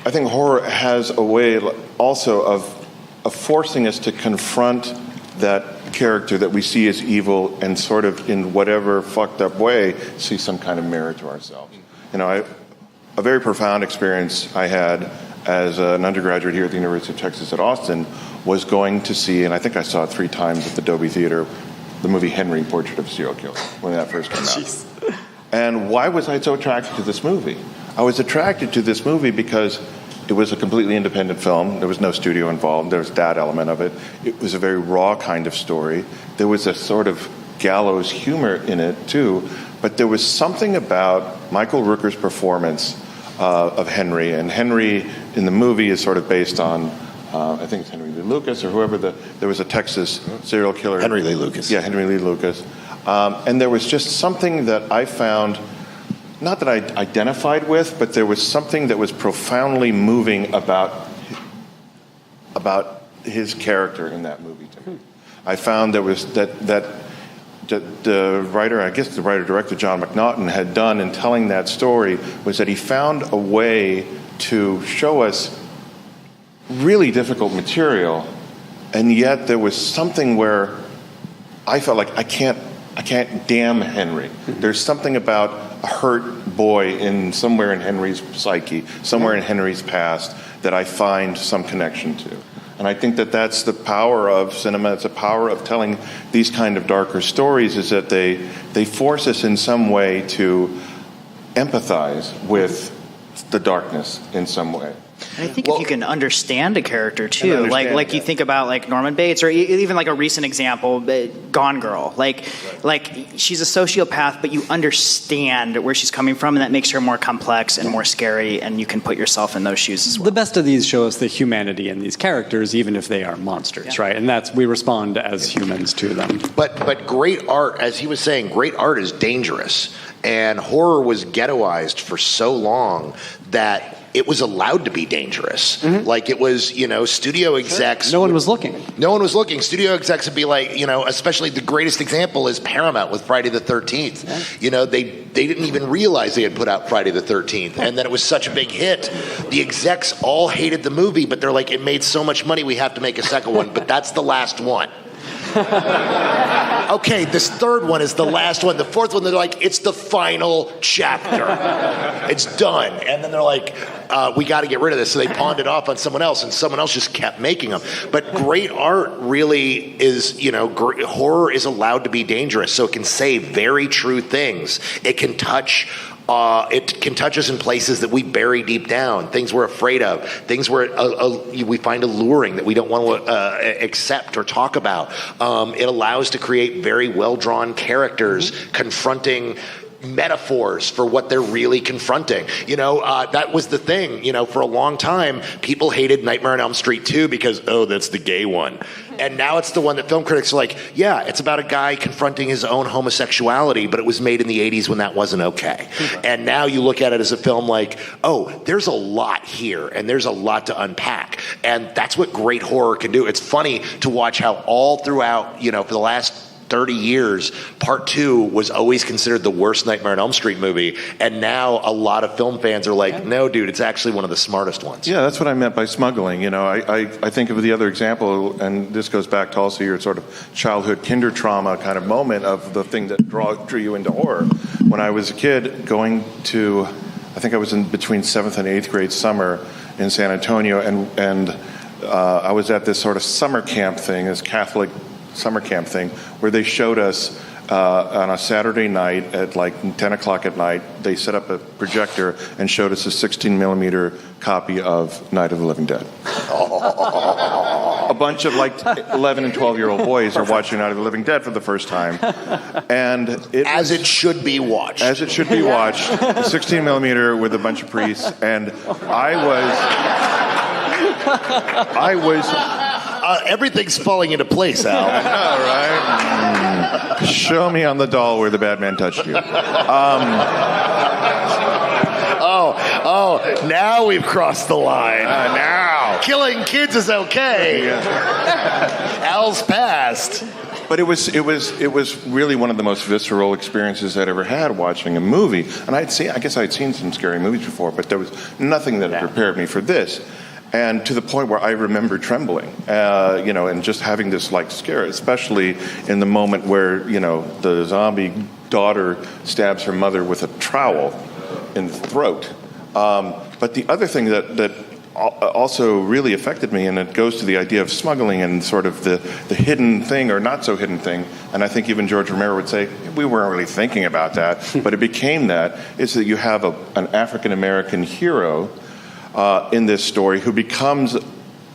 I think horror has a way also of forcing us to confront that character that we see as evil and sort of in whatever fucked up way see some kind of mirror to ourselves. A very profound experience I had as an undergraduate here at the University of Texas at Austin was going to see, and I think I saw it 3 times at the Dolby Theater, the movie Henry, Portrait of a Serial Killer, when that first came out. And why was I so attracted to this movie? I was attracted to this movie because it was a completely independent film. There was no studio involved. There was that element of it. It was a very raw kind of story. There was a sort of gallows humor in it, too. But there was something about Michael Rooker's performance of Henry. And Henry in the movie is sort of based on, I think it's Henry Lee Lucas or whoever. There was a Texas serial killer. Henry Lee Lucas. Yeah, Henry Lee Lucas. And there was just something that I found, not that I identified with, but there was something that was profoundly moving about his character in that movie to me. I found there was that the writer, I guess the writer-director John McNaughton had done in telling that story was that he found a way to show us really difficult material, and yet there was something where I felt like I can't damn Henry. There's something about a hurt boy somewhere in Henry's psyche, somewhere in Henry's past, that I find some connection to. And I think that that's the power of cinema. It's the power of telling these kind of darker stories, is that they force us in some way to empathize with the darkness in some way. I think if you can understand a character too, like you think about like Norman Bates, or even like a recent example, Gone Girl. Like she's a sociopath, but you understand where she's coming from, and that makes her more complex and more scary, and you can put yourself in those shoes as well. The best of these show us the humanity in these characters, even if they are monsters, right? And we respond as humans to them. But great art, as he was saying, great art is dangerous. And horror was ghettoized for so long that it was allowed to be dangerous. Like it was, studio execs. No one was looking. No one was looking. Studio execs would be like, especially the greatest example is Paramount with Friday the 13th. Yeah. They didn't even realize they had put out Friday the 13th. And then it was such a big hit. The execs all hated the movie, but they're like, it made so much money, we have to make a second one. But that's the last one. Okay, this third one is the last one. The fourth one, they're like, it's the final chapter. It's done. And then they're like, we got to get rid of this. So they pawned it off on someone else, and someone else just kept making them. But great art really is, horror is allowed to be dangerous. So it can say very true things. It can touch us in places that we bury deep down, things we're afraid of, things where we find alluring that we don't want to accept or talk about. It allows to create very well-drawn characters confronting metaphors for what they're really confronting. That was the thing. For a long time, people hated Nightmare on Elm Street 2 because, that's the gay one. And now it's the one that film critics are like, yeah, it's about a guy confronting his own homosexuality, but it was made in the 80s when that wasn't okay. And now you look at it as a film like, there's a lot here, and there's a lot to unpack. And that's what great horror can do. It's funny to watch how all throughout, for the last 30 years, Part 2 was always considered the worst Nightmare on Elm Street movie, and now a lot of film fans are like, no, dude, it's actually one of the smartest ones. Yeah, that's what I meant by smuggling. I think of the other example, and this goes back to also your sort of childhood kinder trauma kind of moment of the thing that drew you into horror. When I was a kid going to, I think I was in between 7th and 8th grade summer in San Antonio, and I was at this sort of summer camp thing, this Catholic summer camp thing, where they showed us on a Saturday night at like 10 o'clock at night, they set up a projector and showed us a 16 millimeter copy of Night of the Living Dead. A bunch of like 11 and 12-year-old boys are watching Night of the Living Dead for the first time. And it should be watched. As it should be watched. A 16 millimeter with a bunch of priests. And I was everything's falling into place, Al. I know, right? Show me on the doll where the bad man touched you. Now we've crossed the line. Now. Killing kids is okay. Yeah. Al's passed. But it was really one of the most visceral experiences I'd ever had watching a movie. And I guess I'd seen some scary movies before, but there was nothing that prepared me for this. And to the point where I remember trembling, and just having this like scare, especially in the moment where, the zombie daughter stabs her mother with a trowel in the throat. But the other thing that also really affected me, and it goes to the idea of smuggling and sort of the hidden thing or not so hidden thing, and I think even George Romero would say, we weren't really thinking about that, but it became that, is that you have an African-American hero in this story who becomes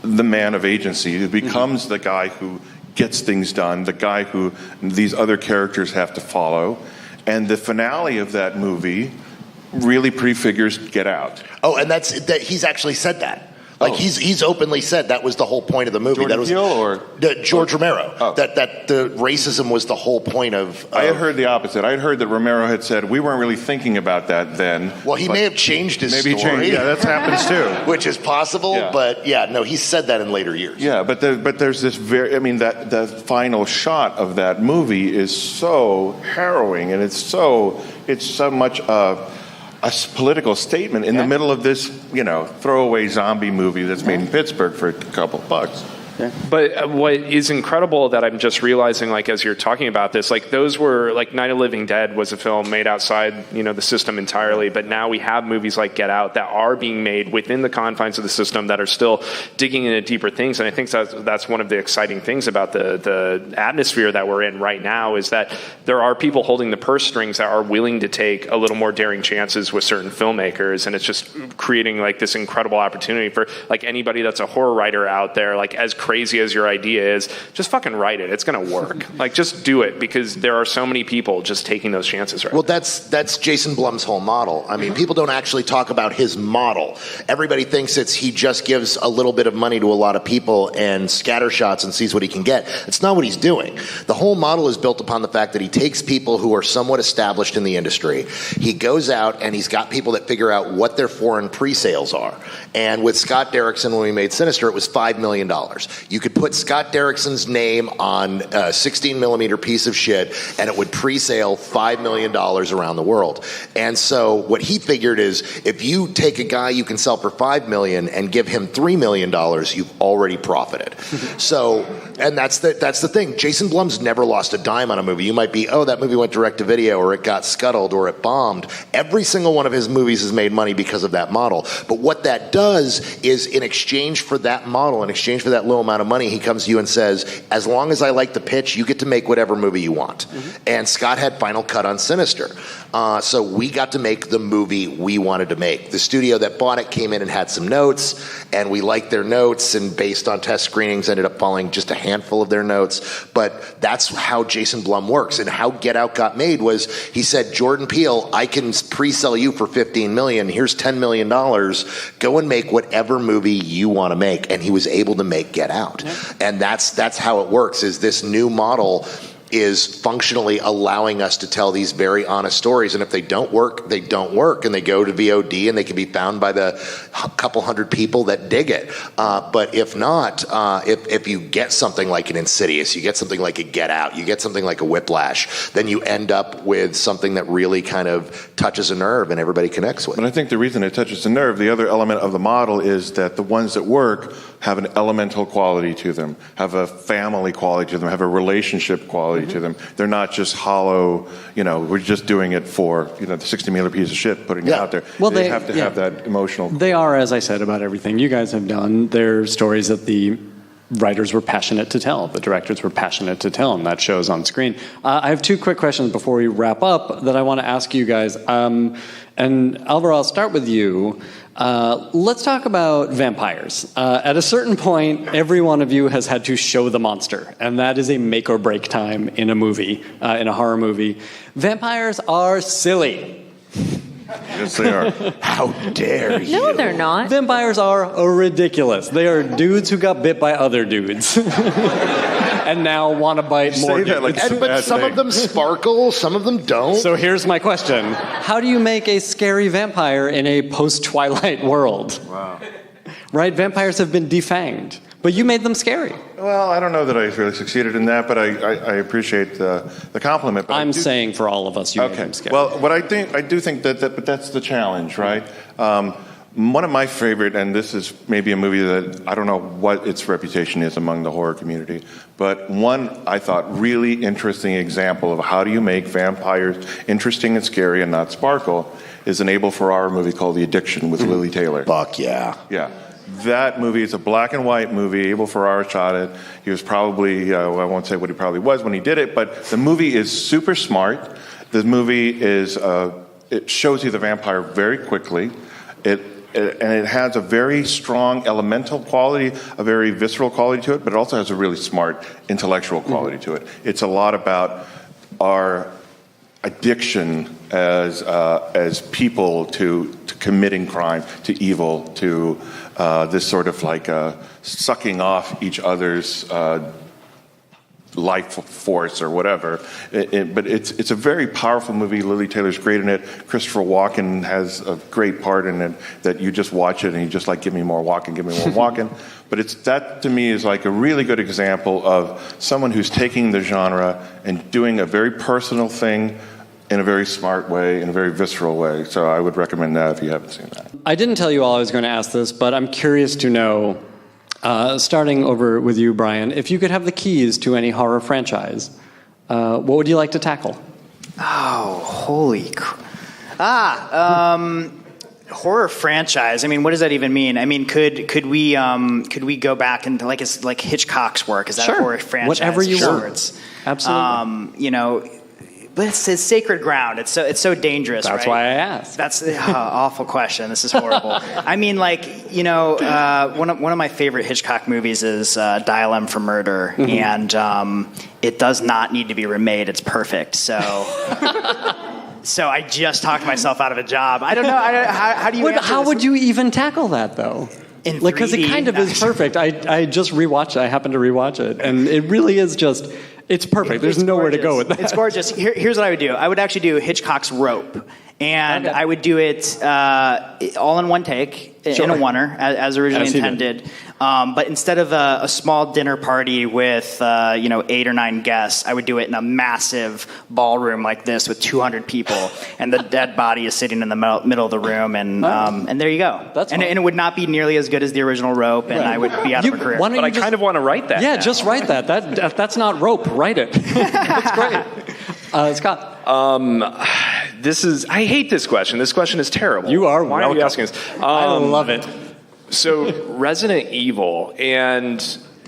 the man of agency, who becomes the guy who gets things done, the guy who these other characters have to follow. And the finale of that movie really prefigures Get Out. Oh, and that he's actually said that. Like he's openly said that was the whole point of the movie. Jordan Peele or George Romero. That the racism was the whole point of. I had heard the opposite. I had heard that Romero had said we weren't really thinking about that then. Well, he may have changed his story. Maybe changed. Yeah, that happens too. Which is possible, yeah. But he said that in later years. Yeah, but there's this that the final shot of that movie is so harrowing, and it's so much a political statement in the middle of this, throwaway zombie movie that's made in Pittsburgh for a couple bucks. But what is incredible that I'm just realizing, like, as you're talking about this, like, those were, like, Night of the Living Dead was a film made outside, the system entirely, but now we have movies like Get Out that are being made within the confines of the system that are still digging into deeper things, and I think that's one of the exciting things about the atmosphere that we're in right now, is that there are people holding the purse strings that are willing to take a little more daring chances with certain filmmakers, and it's just creating, like, this incredible opportunity for, like, anybody that's a horror writer out there, like, as crazy as your idea is, just fucking write it. It's going to work. Like, just do it, because there are so many people just taking those chances right Well, that's Jason Blum's whole model. I mean, people don't actually talk about his model. Everybody thinks he just gives a little bit of money to a lot of people and scatter shots and sees what he can get. It's not what he's doing. The whole model is built upon the fact that he takes people who are somewhat established in the industry. He goes out and he's got people that figure out what their foreign pre-sales are. And with Scott Derrickson, when we made Sinister, it was $5 million. You could put Scott Derrickson's name on a 16-millimeter piece of shit, and it would pre-sale $5 million around the world. And so what he figured is, if you take a guy you can sell for $5 million and give him $3 million, you've already profited. So, and that's the thing. Jason Blum's never lost a dime on a movie. You might be, that movie went direct to video, or it got scuttled, or it bombed. Every single one of his movies has made money because of that model. But what that does is, in exchange for that model, in exchange for that low amount of money, he comes to you and says, as long as I like the pitch, you get to make whatever movie you want. And Scott had final cut on Sinister. So we got to make the movie we wanted to make. The studio that bought it came in and had some notes, and we liked their notes, and based on test screenings ended up following just a handful of their notes. But that's how Jason Blum works. And how Get Out got made was, he said, Jordan Peele, I can pre-sell you for $15 million. Here's $10 million. Go and make whatever movie you want to make. And he was able to make Get Out. And that's how it works, is this new model is functionally allowing us to tell these very honest stories. And if they don't work, they don't work. And they go to VOD and they can be found by the couple hundred people that dig it. But if not, if you get something like an Insidious, you get something like a Get Out, you get something like a Whiplash, then you end up with something that really kind of touches a nerve and everybody connects with. And I think the reason it touches a nerve, the other element of the model, is that the ones that work have an elemental quality to them, have a family quality to them, have a relationship quality to them. They're not just hollow, we're just doing it for, the 60-millimeter piece of shit, putting it out there. Well, they have to have that emotional. They are, as I said, about everything you guys have done. They're stories that the writers were passionate to tell, the directors were passionate to tell, and that shows on screen. I have two quick questions before we wrap up that I want to ask you guys. And Alvaro, I'll start with you. Let's talk about vampires. At a certain point, every one of you has had to show the monster, and that is a make or break time in a movie, in a horror movie. Vampires are silly. Yes, they are. How dare you? No, they're not. Vampires are ridiculous. They are dudes who got bit by other dudes. And now want to bite more dudes. But some of them sparkle, some of them don't. So here's my question. How do you make a scary vampire in a post-Twilight world? Wow. Right? Vampires have been defanged. But you made them scary. Well, I don't know that I really succeeded in that, but I appreciate the compliment. But I'm saying for all of us, you made them scary. Well, what I do think but that's the challenge, right? One of my favorite, and this is maybe a movie that I don't know what its reputation is among the horror community, but one I thought really interesting example of how do you make vampires interesting and scary and not sparkle is an Abel Ferrara movie called The Addiction with Lily Taylor. Fuck yeah. Yeah. That movie is a black and white movie. Abel Ferrara shot it. He was probably, I won't say what he probably was when he did it, but the movie is super smart. The movie is, it shows you the vampire very quickly. And it has a very strong elemental quality, a very visceral quality to it, but it also has a really smart intellectual quality to it. It's a lot about our addiction as people to committing crime, to evil, to this sort of like sucking off each other's life force or whatever. But it's a very powerful movie. Lily Taylor's great in it. Christopher Walken has a great part in it that you just watch it and you just like, give me more Walken, give me more Walken. But that to me is like a really good example of someone who's taking the genre and doing a very personal thing in a very smart way, in a very visceral way. So I would recommend that if you haven't seen that. I didn't tell you all I was going to ask this, but I'm curious to know, Starting over with you, Brian, if you could have the keys to any horror franchise, what would you like to tackle? Oh, holy horror franchise. I mean, what does that even mean? I mean, could we go back into like Hitchcock's work? Is that Sure. a horror franchise? Whatever you Sure. want. Absolutely. But it's sacred ground. It's so dangerous. That's right? why I asked. That's an awful question. This is horrible. I mean, one of my favorite Hitchcock movies is Dial M for Murder, and it does not need to be remade. It's perfect. So I just talked myself out of a job. I don't know. How do you? How would you even tackle that, though? In because it 3D? kind of is perfect. I just rewatched it. I happened to rewatch it, and it really is just. It's perfect. There's nowhere to go with that. It's gorgeous. Here's what I would do. I would actually do Hitchcock's Rope, and I would do it all in one take, in a oneer, as originally intended. But instead of a small dinner party with 8 or 9 guests, I would do it in a massive ballroom like this with 200 people, and the dead body is sitting in the middle of the room, and there you go. And it would not be nearly as good as the orial Rope, and I would be out of a career. But I kind of want to write that. Yeah, now. just write that. That's not Rope. Write it. That's great. Scott. I hate this question. This question is terrible. You are Why are you asking this? I love it. So Resident Evil, and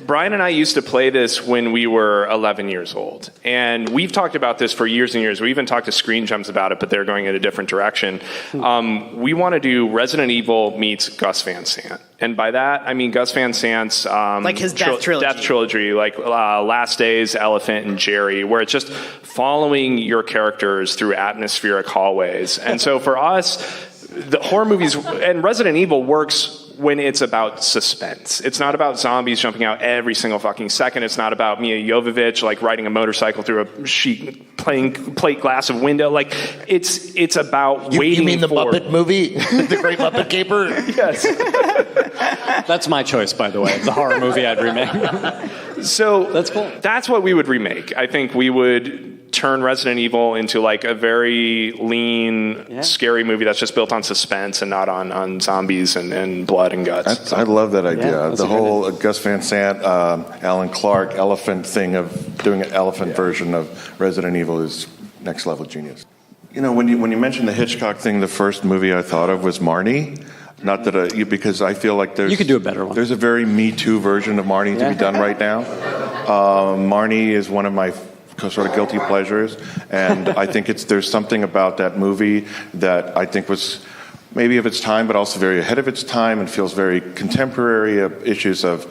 Brian and I used to play this when we were 11 years old. And we've talked about this for years and years. We even talked to Screen Gems about it, but they're going in a different direction. We want to do Resident Evil meets Gus Van Sant. And by that, I mean Gus Van Sant's... like his Death Trilogy. Death Trilogy, like Last Days, Elephant, and Jerry, where it's just following your characters through atmospheric hallways. And so for us, the horror movies, and Resident Evil works when it's about suspense. It's not about zombies jumping out every single fucking second. It's not about Mia Jovovich like riding a motorcycle through a plate glass of window. Like it's about waiting. You mean the for... Muppet movie, The Great Muppet Caper? Yes. That's my choice, by the way. The horror movie I'd remake. So that's cool. That's what we would remake. I think we would turn Resident Evil into like a very lean, scary movie that's just built on suspense and not on zombies and blood and guts. I love that idea. Yeah, the whole Gus Van Sant, Alan Clark elephant thing of doing an elephant version of Resident Evil is next level genius. When you mentioned the Hitchcock thing, the first movie I thought of was Marnie. Not that because I feel like you could do a better one. There's a very Me Too version of Marnie to be done right now. Marnie is one of my sort of guilty pleasures, and I think there's something about that movie that I think was maybe of its time, but also very ahead of its time, and feels very contemporary. Issues of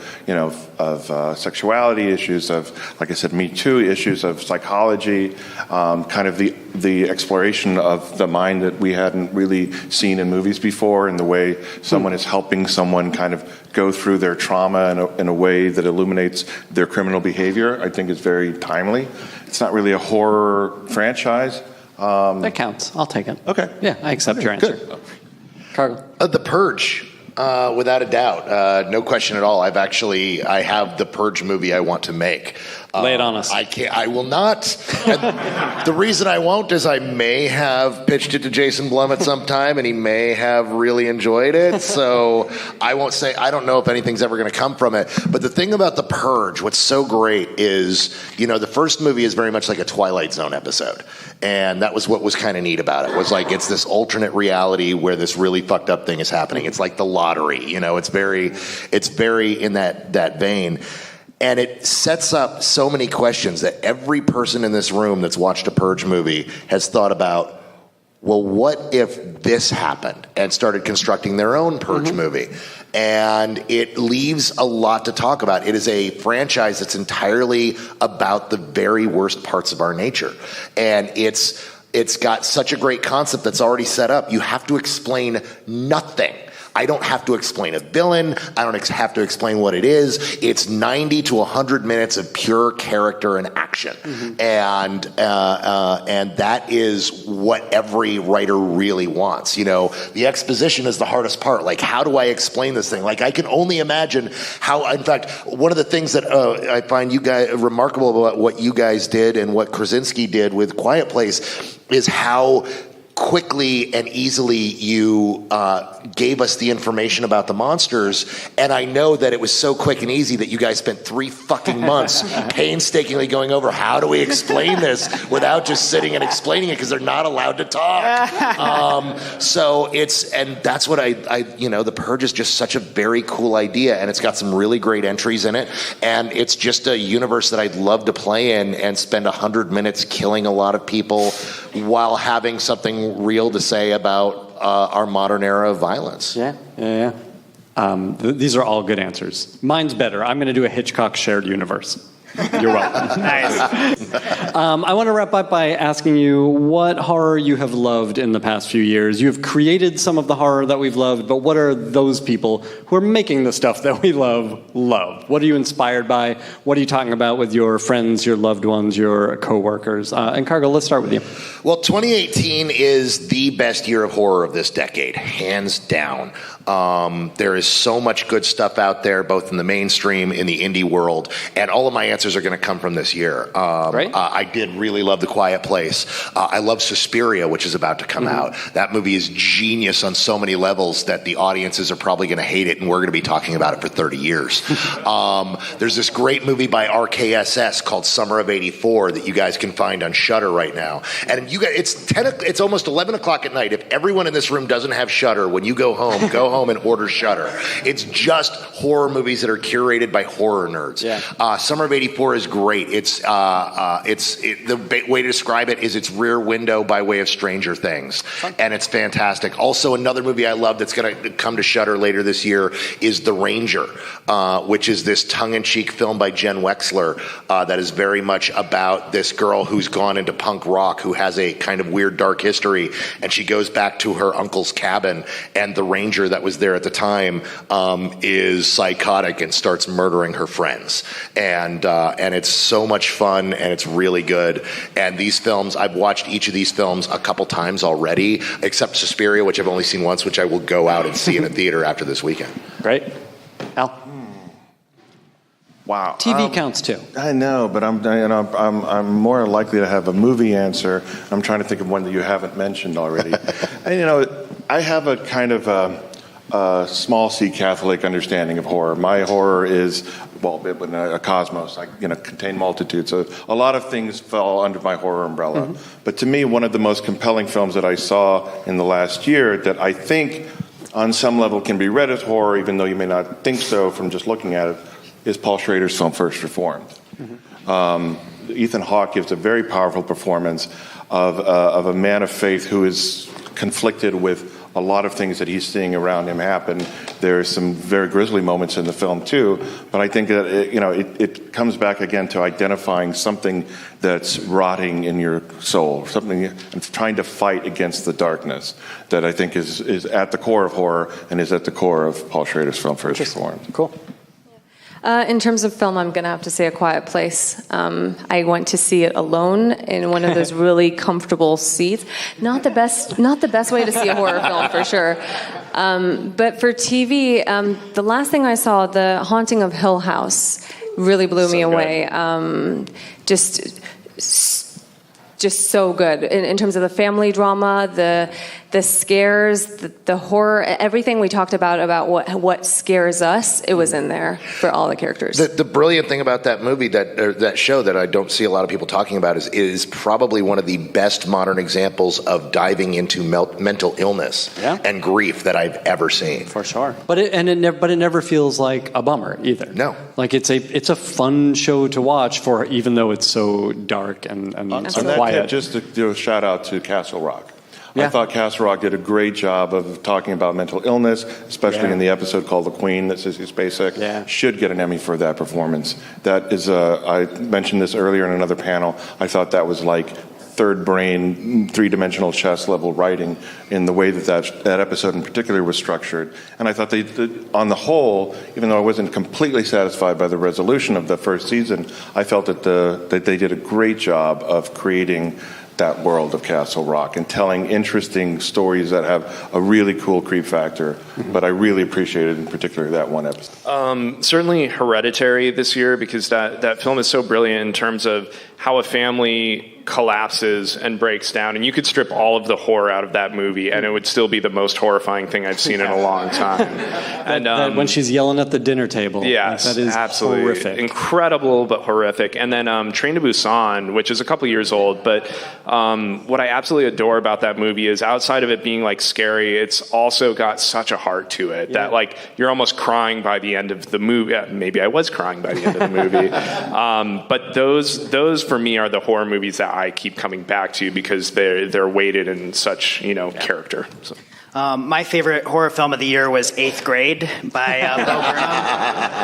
sexuality, issues of, like I said, Me Too, issues of psychology, kind of the exploration of the mind that we hadn't really seen in movies before, and the way someone is helping someone kind of go through their trauma in a way that illuminates their criminal behavior. I think is very timely. It's not really a horror franchise. That counts. I'll take it. Okay. Yeah, I accept your answer. Good. Cargo. The Purge, without a doubt, no question at all. I have the Purge movie I want to make. Lay it on us. I will not. The reason I won't is I may have pitched it to Jason Blum at some time, and he may have really enjoyed it. So I won't say. I don't know if anything's ever going to come from it. But the thing about The Purge, what's so great is, the first movie is very much like a Twilight Zone episode, and that was what was kind of neat about it. Was like it's this alternate reality where this really fucked up thing is happening. It's like the lottery. It's very in that vein. And it sets up so many questions that every person in this room that's watched a Purge movie has thought about, well, what if this happened? And started constructing their own Purge movie. And it leaves a lot to talk about. It is a franchise that's entirely about the very worst parts of our nature. And it's got such a great concept that's already set up. You have to explain nothing. I don't have to explain a villain. I don't have to explain what it is. It's 90 to 100 minutes of pure character and action. And that is what every writer really wants. The exposition is the hardest part. Like, how do I explain this thing? Like, I can only imagine how, in fact, one of the things that I find you guys remarkable about what you guys did and what Krasinski did with Quiet Place is how quickly and easily you gave us the information about the monsters, and I know that it was so quick and easy that you guys spent 3 fucking months painstakingly going over how do we explain this without just sitting and explaining it, because they're not allowed to talk. So and that's what I The Purge is just such a very cool idea, and it's got some really great entries in it, and it's just a universe that I'd love to play in and spend 100 minutes killing a lot of people while having something real to say about our modern era of violence. Yeah. These are all good answers. Mine's better. I'm going to do a Hitchcock shared universe. You're welcome. Nice. I want to wrap up by asking you what horror you have loved in the past few years. You have created some of the horror that we've loved, but what are those people who are making the stuff that we love? What are you inspired by? What are you talking about with your friends, your loved ones, your coworkers? And Cargill, let's start with you. Well, 2018 is the best year of horror of this decade, hands down. There is so much good stuff out there, both in the mainstream, in the indie world, and all of my answers are going to come from this year. Great. I did really love The Quiet Place. I love Suspiria, which is about to come out. That movie is genius on so many levels that the audiences are probably going to hate it, and we're going to be talking about it for 30 years. There's this great movie by RKSS called Summer of '84 that you guys can find on Shudder right now. And you guys, it's almost 11 o'clock at night. If everyone in this room doesn't have Shudder, when you go home, go home and order Shudder. It's just horror movies that are curated by horror nerds. Yeah. Summer of '84 is great. The way to describe it is it's Rear Window by way of Stranger Things, and it's fantastic. Also, another movie I love that's going to come to Shudder later this year is The Ranger, which is this tongue-in-cheek film by Jen Wexler that is very much about this girl who's gone into punk rock, who has a kind of weird dark history, and she goes back to her uncle's cabin, and the ranger that was there at the time is psychotic and starts murdering her friends, and it's so much fun, and it's really good. And these films, I've watched each of these films a couple times already, except Suspiria, which I've only seen once, which I will go out and see in a theater after this weekend. Great. Al? Wow. TV counts too. I know, but I'm more likely to have a movie answer. I'm trying to think of one that you haven't mentioned already. And, I have a kind of a small C Catholic understanding of horror. My horror is, a cosmos. I contain multitudes. So a lot of things fall under my horror umbrella. But to me, one of the most compelling films that I saw in the last year that I think on some level can be read as horror, even though you may not think so from just looking at it, is Paul Schrader's film First Reformed. Ethan Hawke gives a very powerful performance of a man of faith who is conflicted with a lot of things that he's seeing around him happen. There are some very grisly moments in the film too, but I think that it comes back again to identifying something that's rotting in your soul, something and trying to fight against the darkness that I think is at the core of horror and is at the core of Paul Schrader's film First Reformed. Cool. In terms of film, I'm going to have to say A Quiet Place. I went to see it alone in one of those really comfortable seats. Not the best way to see a horror film, for sure. But for TV, the last thing I saw, The Haunting of Hill House, really blew me away. Just so good in terms of the family drama, the scares, the horror, everything we talked about what scares us. It was in there for all the characters. The brilliant thing about that movie, that show that I don't see a lot of people talking about, is probably one of the best modern examples of diving into mental illness and grief that I've ever seen. For sure. But it never feels like a bummer either. No. Like it's a fun show to watch for, even though it's so dark and quiet. Just to do a shout out to Castle Rock. Yeah. I thought Castle Rock did a great job of talking about mental illness, especially in the episode called The Queen that Sissy Spacek should get an Emmy for that performance. That is, I mentioned this earlier in another panel, I thought that was like third brain, three-dimensional chess level writing in the way that episode in particular was structured. And I thought on the whole, even though I wasn't completely satisfied by the resolution of the first season, I felt that they did a great job of creating that world of Castle Rock and telling interesting stories that have a really cool creep factor. But I really appreciated in particular that one episode. Certainly Hereditary this year, because that film is so brilliant in terms of how a family collapses and breaks down, and you could strip all of the horror out of that movie and it would still be the most horrifying thing I've seen in a long time. And when she's yelling at the dinner table. Yes, that is absolutely horrific. Incredible but horrific. And then Train to Busan, which is a couple years old, but what I absolutely adore about that movie is outside of it being like scary, it's also got such a heart to it that like you're almost crying by the end of the movie. Maybe I was crying by the end of the movie. But those for me are the horror movies that I keep coming back to because they're weighted in such character. So. My favorite horror film of the year was 8th Grade by Bo Burnham.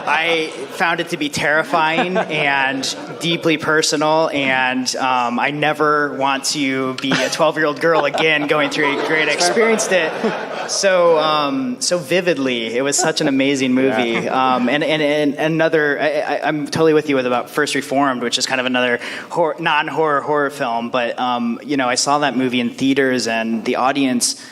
I found it to be terrifying and deeply personal, and I never want to be a 12-year-old girl again going through 8th grade. I experienced it so vividly. It was such an amazing movie. And another, I'm totally with you about First Reformed, which is kind of another non-horror horror film. But I saw that movie in theaters, and the audience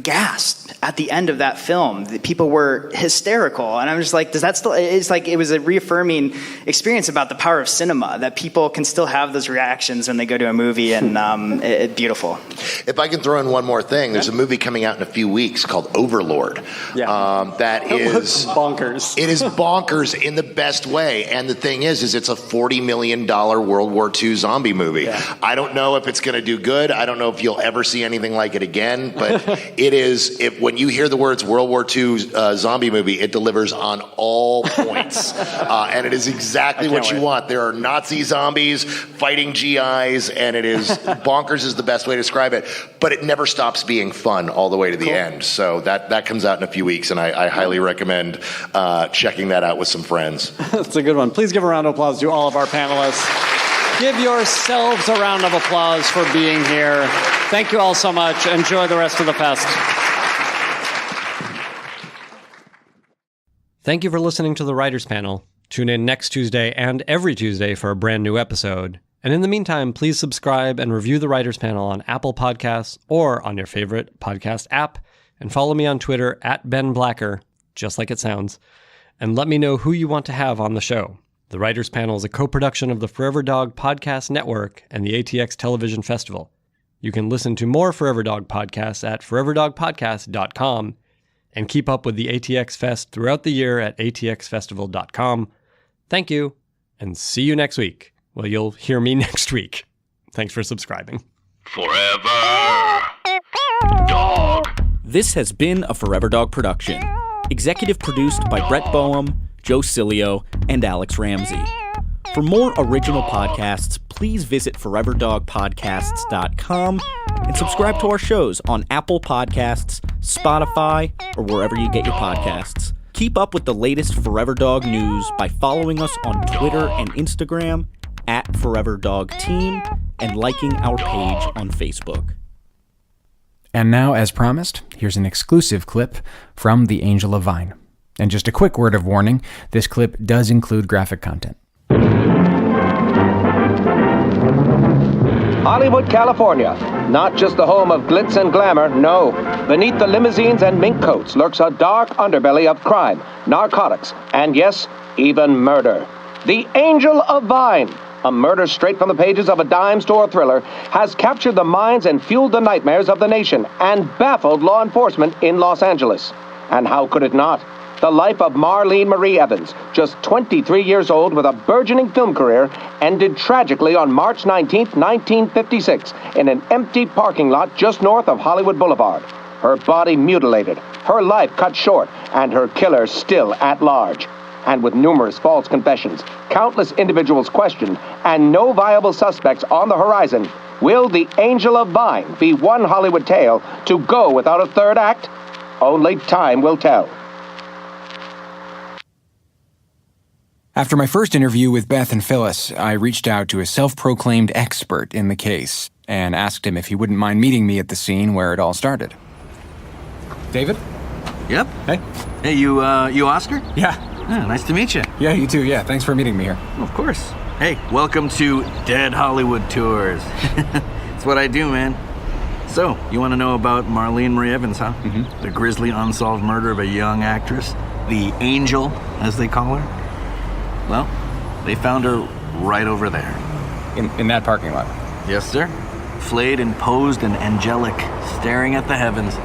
gasped at the end of that film. The people were hysterical, and I'm just like, does that still? It's like it was a reaffirming experience about the power of cinema, that people can still have those reactions when they go to a movie, and it's beautiful. If I can throw in one more thing, there's a movie coming out in a few weeks called Overlord. That is bonkers. It is bonkers in the best way, and the thing is it's a $40 million World War II zombie movie. Yeah. I don't know if it's going to do good. I don't know if you'll ever see anything like it again, but it is, when you hear the words World War II zombie movie, it delivers on all points. And it is exactly what you want. There are Nazi zombies fighting GIs, and it is bonkers is the best way to describe it. But it never stops being fun all the way to the end. So that comes out in a few weeks, and I highly recommend checking that out with some friends. That's a good one. Please give a round of applause to all of our panelists. Give yourselves a round of applause for being here. Thank you all so much. Enjoy the rest of the fest. Thank you for listening to the Writers Panel. Tune in next Tuesday and every Tuesday for a brand new episode. And in the meantime, please subscribe and review the Writers Panel on Apple Podcasts or on your favorite podcast app. And follow me on Twitter @BenBlacker, just like it sounds. And let me know who you want to have on the show. The Writers Panel is a co-production of the Forever Dog Podcast Network and the ATX Television Festival. You can listen to more Forever Dog podcasts at foreverdogpodcast.com and keep up with the ATX Fest throughout the year at atxfestival.com. Thank you, and see you next week. Well, you'll hear me next week. Thanks for subscribing. Forever Dog. This has been a Forever Dog production. Executive produced by Brett Boehm, Joe Cilio, and Alex Ramsey. For more original podcasts, please visit foreverdogpodcasts.com and subscribe to our shows on Apple Podcasts, Spotify, or wherever you get your podcasts. Keep up with the latest Forever Dog news by following us on Twitter and Instagram @ForeverDogTeam and liking our page on Facebook. And now, as promised, here's an exclusive clip from The Angel of Vine. And just a quick word of warning, this clip does include graphic content. Hollywood, California. Not just the home of glitz and glamour, no. Beneath the limousines and mink coats lurks a dark underbelly of crime, narcotics, and yes, even murder. The Angel of Vine, a murder straight from the pages of a dime store thriller, has captured the minds and fueled the nightmares of the nation and baffled law enforcement in Los Angeles. And how could it not? The life of Marlene Marie Evans, just 23 years old with a burgeoning film career, ended tragically on March 19, 1956, in an empty parking lot just north of Hollywood Boulevard. Her body mutilated, her life cut short, and her killer still at large. And with numerous false confessions, countless individuals questioned, and no viable suspects on the horizon, will The Angel of Vine be one Hollywood tale to go without a third act? Only time will tell. After my first interview with Beth and Phyllis, I reached out to a self-proclaimed expert in the case and asked him if he wouldn't mind meeting me at the scene where it all started. David? Yep. Hey. Hey, you Oscar? Yeah. Oh, nice to meet you. Yeah, you too. Yeah, thanks for meeting me here. Of course. Hey, welcome to Dead Hollywood Tours. It's what I do, man. So, you want to know about Marlene Marie Evans, huh? Mm-hmm. The grisly unsolved murder of a young actress, the Angel, as they call her. Well, they found her right over there. In that parking lot? Yes, sir. Flayed and posed and angelic, staring at the heavens.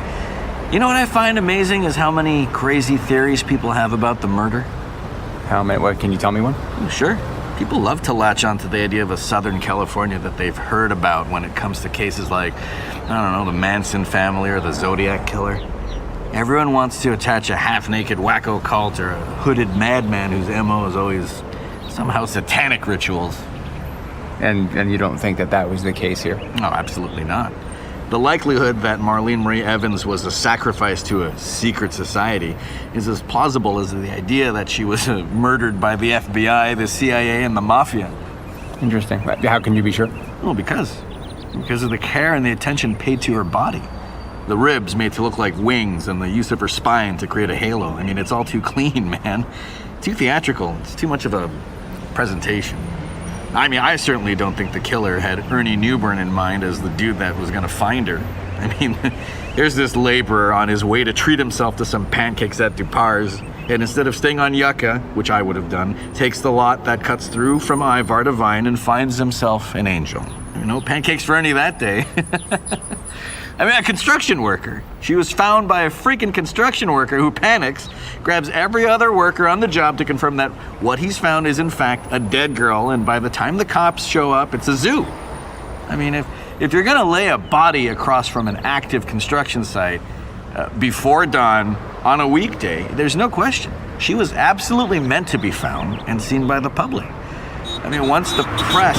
You know what I find amazing is how many crazy theories people have about the murder. How many? What? Can you tell me one? Sure. People love to latch onto the idea of a Southern California that they've heard about when it comes to cases like, I don't know, the Manson family or the Zodiac killer. Everyone wants to attach a half-naked wacko cult or a hooded madman whose MO is always somehow satanic rituals. And you don't think that was the case here? No, absolutely not. The likelihood that Marlene Marie Evans was a sacrifice to a secret society is as plausible as the idea that she was murdered by the FBI, the CIA, and the Mafia. Interesting. How can you be sure? Well, because of the care and the attention paid to her body. The ribs made to look like wings and the use of her spine to create a halo. I mean, it's all too clean, man. Too theatrical. It's too much of a presentation. I mean, I certainly don't think the killer had Ernie Newburn in mind as the dude that was going to find her. I mean, there's this laborer on his way to treat himself to some pancakes at Dupar's, and instead of staying on Yucca, which I would have done, takes the lot that cuts through from Ivar to Vine and finds himself an angel. No pancakes for Ernie that day. I mean, a construction worker. She was found by a freaking construction worker who panics, grabs every other worker on the job to confirm that what he's found is in fact a dead girl, and by the time the cops show up, it's a zoo. I mean, if you're gonna lay a body across from an active construction site before dawn on a weekday, there's no question. She was absolutely meant to be found and seen by the public. I mean, once the press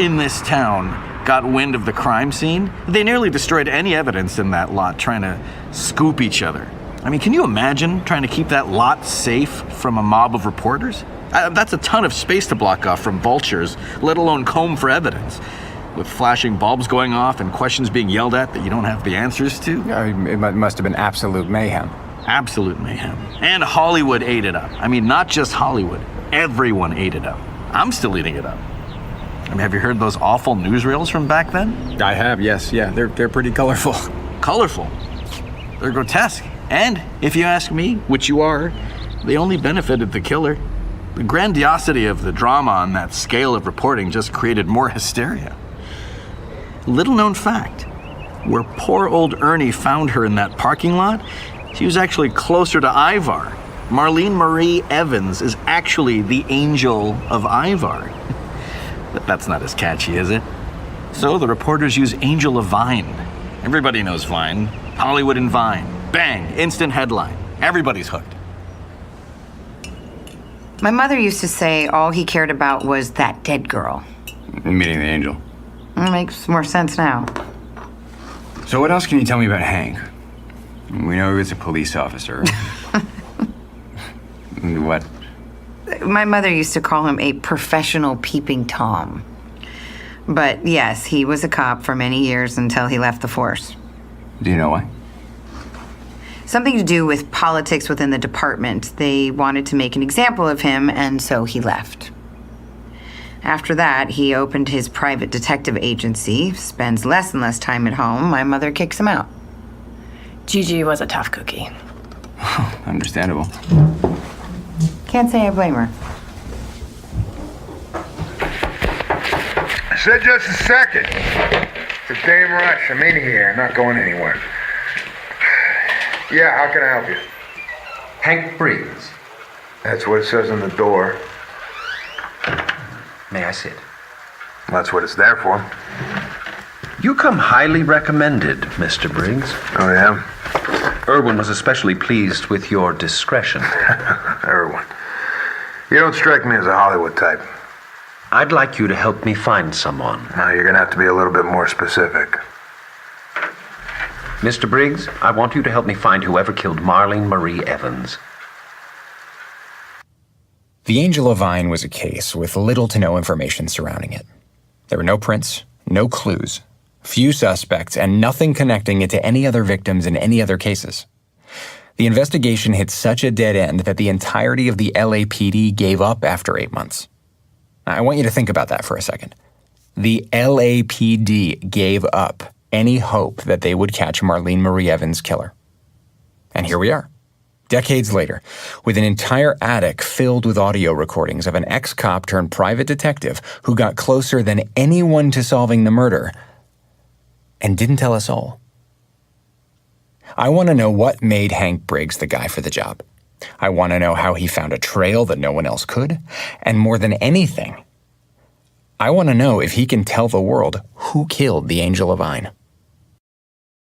in this town got wind of the crime scene, they nearly destroyed any evidence in that lot trying to scoop each other. I mean, can you imagine trying to keep that lot safe from a mob of reporters? That's a ton of space to block off from vultures, let alone comb for evidence. With flashing bulbs going off and questions being yelled at that you don't have the answers to. It must have been absolute mayhem. Absolute mayhem. And Hollywood ate it up. I mean, not just Hollywood. Everyone ate it up. I'm still eating it up. I mean, have you heard those awful newsreels from back then? I have, yes. Yeah, they're pretty colorful. Colorful. They're grotesque. And, if you ask me, which you are, they only benefited the killer. The grandiosity of the drama on that scale of reporting just created more hysteria. Little known fact, where poor old Ernie found her in that parking lot, she was actually closer to Ivar. Marlene Marie Evans is actually the angel of Ivar. But that's not as catchy, is it? So the reporters use Angel of Vine. Everybody knows Vine. Hollywood and Vine. Bang, instant headline. Everybody's hooked. My mother used to say all he cared about was that dead girl. Meaning the angel. It makes more sense now. So what else can you tell me about Hank? We know he was a police officer. What? My mother used to call him a professional peeping Tom. But yes, he was a cop for many years until he left the force. Do you know why? Something to do with politics within the department. They wanted to make an example of him, and so he left. After that, he opened his private detective agency, spends less and less time at home. My mother kicks him out. Gigi was a tough cookie. Understandable. Can't say I blame her. I said just a second. It's a damn rush. I'm in here. I'm not going anywhere. Yeah, how can I help you? Hank Briggs. That's what it says on the door. May I sit? That's what it's there for. You come highly recommended, Mr. Briggs. Oh, yeah? Irwin was especially pleased with your discretion. Irwin. You don't strike me as a Hollywood type. I'd like you to help me find someone. No, you're gonna have to be a little bit more specific. Mr. Briggs, I want you to help me find whoever killed Marlene Marie Evans. The Angel of Vine was a case with little to no information surrounding it. There were no prints, no clues, few suspects, and nothing connecting it to any other victims in any other cases. The investigation hit such a dead end that the entirety of the LAPD gave up after 8 months. I want you to think about that for a second. The LAPD gave up any hope that they would catch Marlene Marie Evans' killer. And here we are, Decades later, with an entire attic filled with audio recordings of an ex-cop turned private detective who got closer than anyone to solving the murder and didn't tell us all. I want to know what made Hank Briggs the guy for the job. I want to know how he found a trail that no one else could. And more than anything, I want to know if he can tell the world who killed the Angel Levine.